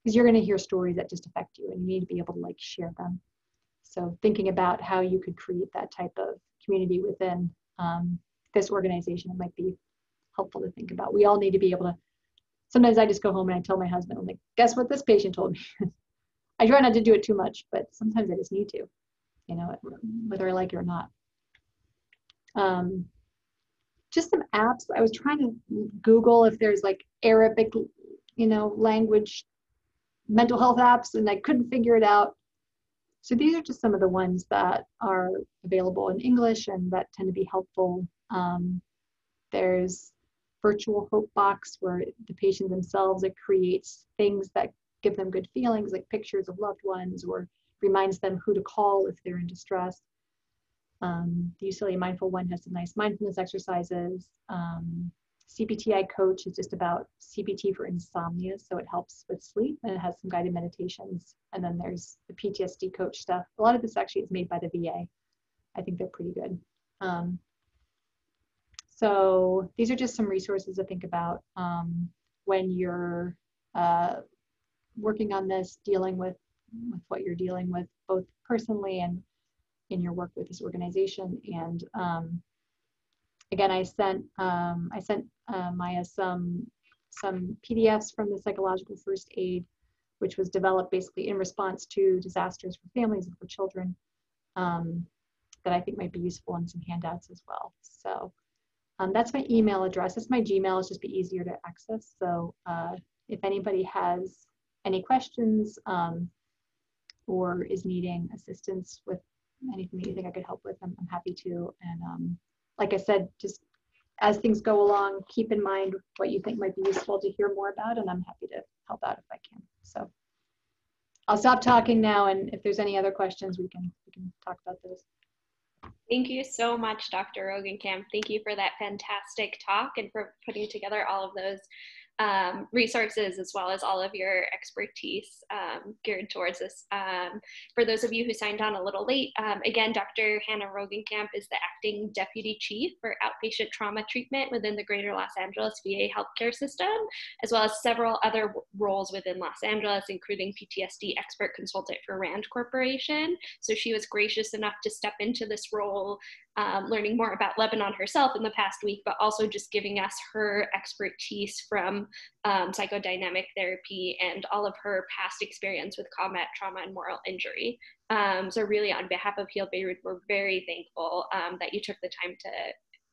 B: because you're going to hear stories that just affect you and you need to be able to like share them. So thinking about how you could create that type of community within this organization, it might be helpful to think about. We all need to be able to, sometimes I just go home and I tell my husband, I'm like, guess what this patient told me? I try not to do it too much, but sometimes I just need to, you know, whether I like it or not. Just some apps. I was trying to Google if there's like Arabic, you know, language mental health apps, and I couldn't figure it out. So these are just some of the ones that are available in English and that tend to be helpful. There's Virtual Hope Box, where the patient themselves, it creates things that give them good feelings, like pictures of loved ones, or reminds them who to call if they're in distress. The UCLA Mindful one has some nice mindfulness exercises. CBTI Coach is just about CBT for insomnia, so it helps with sleep, and it has some guided meditations. And then there's the PTSD Coach stuff. A lot of this actually is made by the VA. I think they're pretty good. So these are just some resources to think about when you're working on this, dealing with what you're dealing with, both personally and in your work with this organization. And again, I sent Maya some PDFs from the psychological first aid, which was developed basically in response to disasters for families and for children, that I think might be useful, and some handouts as well. So that's my email address. That's my Gmail. It's just be easier to access. So if anybody has any questions or is needing assistance with anything that you think I could help with, I'm happy to. And like I said, just as things go along, keep in mind what you think might be useful to hear more about, and I'm happy to help out if I can. So I'll stop talking now, and if there's any other questions, we can talk about those.
A: Thank you so much, Dr. Roggenkamp. Thank you for that fantastic talk and for putting together all of those resources, as well as all of your expertise geared towards this. For those of you who signed on a little late, again, Dr. Hannah Roggenkamp is the acting deputy chief for outpatient trauma treatment within the Greater Los Angeles VA healthcare system, as well as several other roles within Los Angeles, including PTSD expert consultant for RAND Corporation. So she was gracious enough to step into this role, learning more about Lebanon herself in the past week, but also just giving us her expertise from psychodynamic therapy and all of her past experience with combat trauma and moral injury. So really, on behalf of Heal Beirut, we're very thankful that you took the time to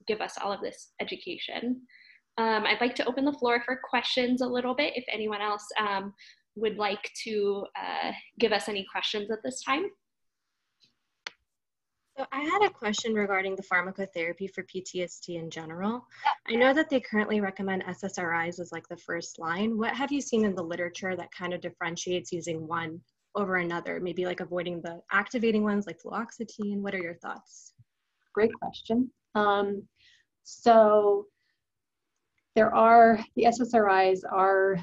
A: give us all of this education. I'd like to open the floor for questions a little bit, if anyone else would like to give us any questions at this time.
E: So I had a question regarding the pharmacotherapy for PTSD in general. I know that they currently recommend SSRIs as like the first line. What have you seen in the literature that kind of differentiates using one over another? Maybe like avoiding the activating ones like fluoxetine. What are your thoughts?
B: Great question. So there are, the SSRIs are,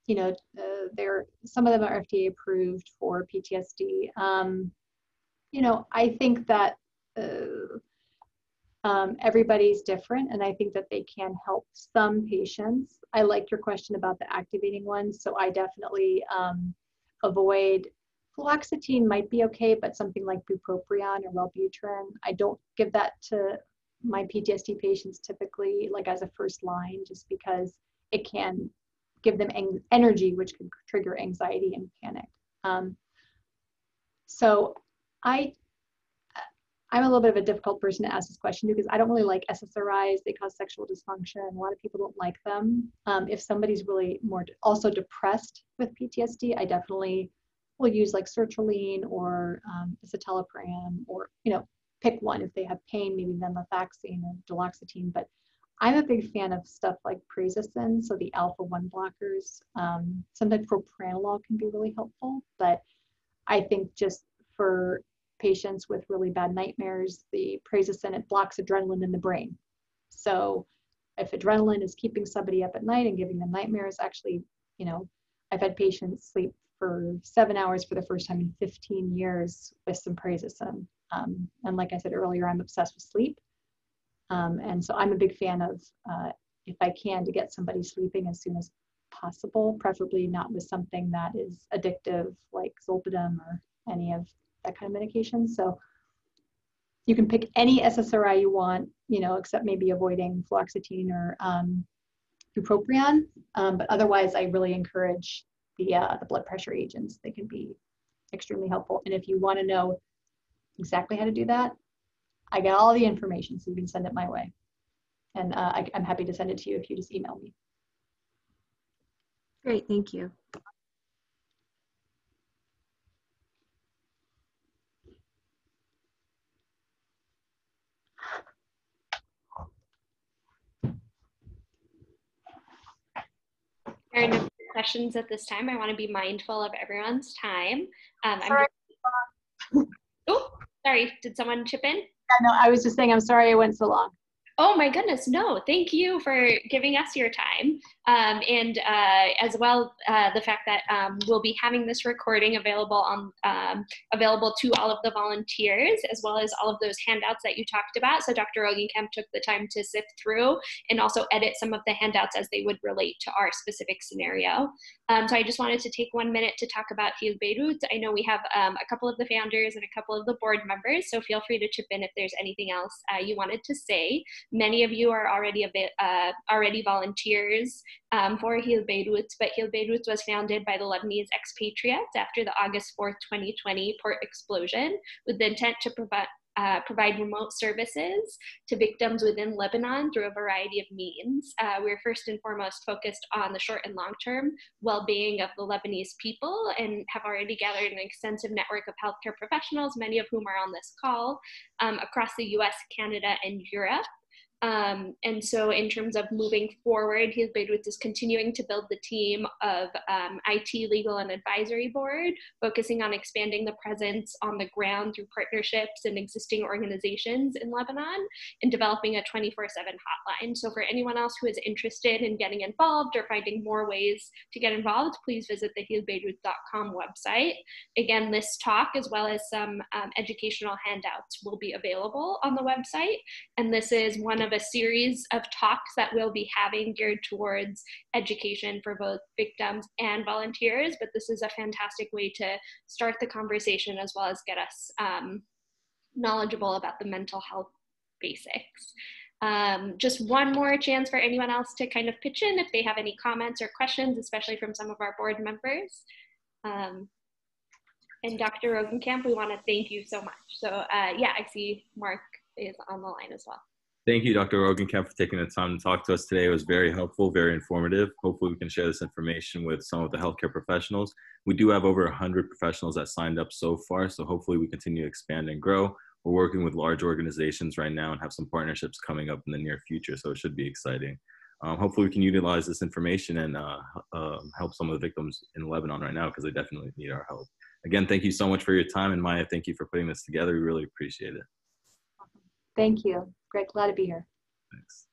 B: you know, some of them are FDA approved for PTSD. You know, I think that everybody's different, and I think that they can help some patients. I like your question about the activating ones, so I definitely avoid fluoxetine. Might be okay, but something like bupropion or Wellbutrin, I don't give that to my PTSD patients typically, like as a first line, just because it can give them energy, which could trigger anxiety and panic. So I'm a little bit of a difficult person to ask this question because I don't really like SSRIs. They cause sexual dysfunction. A lot of people don't like them. If somebody's really more also depressed with PTSD, I definitely will use like sertraline or citalopram, or, you know, pick one. If they have pain, maybe venlafaxine or duloxetine. But I'm a big fan of stuff like prazosin, so the alpha-1 blockers. Sometimes propranolol can be really helpful, but I think just for patients with really bad nightmares, the prazosin, it blocks adrenaline in the brain. So if adrenaline is keeping somebody up at night and giving them nightmares, actually, you know, I've had patients sleep for 7 hours for the first time in 15 years with some prazosin. And like I said earlier, I'm obsessed with sleep. And so I'm a big fan of, if I can, to get somebody sleeping as soon as possible, preferably not with something that is addictive like zolpidem or any of that kind of medication. So you can pick any SSRI you want, you know, except maybe avoiding fluoxetine or bupropion. But otherwise, I really encourage the blood pressure agents. They can be extremely helpful. And if you want to know exactly how to do that, I got all the information, so you can send it my way. And I'm happy to send it to you if you just email me.
E: Great, thank you.
A: There are no questions at this time. I want to be mindful of everyone's time. Oh, sorry, did someone chip in?
B: Yeah, no, I was just saying, I'm sorry I went so long.
A: Oh my goodness, no, thank you for giving us your time. And as well, the fact that we'll be having this recording available to all of the volunteers, as well as all of those handouts that you talked about. So Dr. Roggenkamp took the time to sift through and also edit some of the handouts as they would relate to our specific scenario. So I just wanted to take 1 minute to talk about Heal Beirut. I know we have a couple of the founders and a couple of the board members, so feel free to chip in if there's anything else you wanted to say. Many of you are already volunteers for Heal Beirut, but Heal Beirut was founded by the Lebanese expatriates after the August 4th, 2020 port explosion, with the intent to provide remote services to victims within Lebanon through a variety of means. We're first and foremost focused on the short and long-term well-being of the Lebanese people, and have already gathered an extensive network of healthcare professionals, many of whom are on this call, across the US, Canada, and Europe. And so in terms of moving forward, Heal Beirut is continuing to build the team of IT, legal, and advisory board, focusing on expanding the presence on the ground through partnerships and existing organizations in Lebanon, and developing a 24/7 hotline. So for anyone else who is interested in getting involved or finding more ways to get involved, please visit the healbeirut.com website. Again, this talk, as well as some educational handouts, will be available on the website. And this is one of a series of talks that we'll be having geared towards education for both victims and volunteers. But this is a fantastic way to start the conversation, as well as get us knowledgeable about the mental health basics. Just one more chance for anyone else to kind of pitch in if they have any comments or questions, especially from some of our board members. And Dr. Roggenkamp, we want to thank you so much. So yeah, I see Mark is on the line as well.
F: Thank you, Dr. Roggenkamp, for taking the time to talk to us today. It was very helpful, very informative. Hopefully we can share this information with some of the healthcare professionals. We do have over 100 professionals that signed up so far, so hopefully we continue to expand and grow. We're working with large organizations right now and have some partnerships coming up in the near future, so it should be exciting. Hopefully we can utilize this information and help some of the victims in Lebanon right now, because they definitely need our help. Again, thank you so much for your time, and Maya, thank you for putting this together. We really appreciate it.
B: Thank you. Great, glad to be here.
F: Thanks.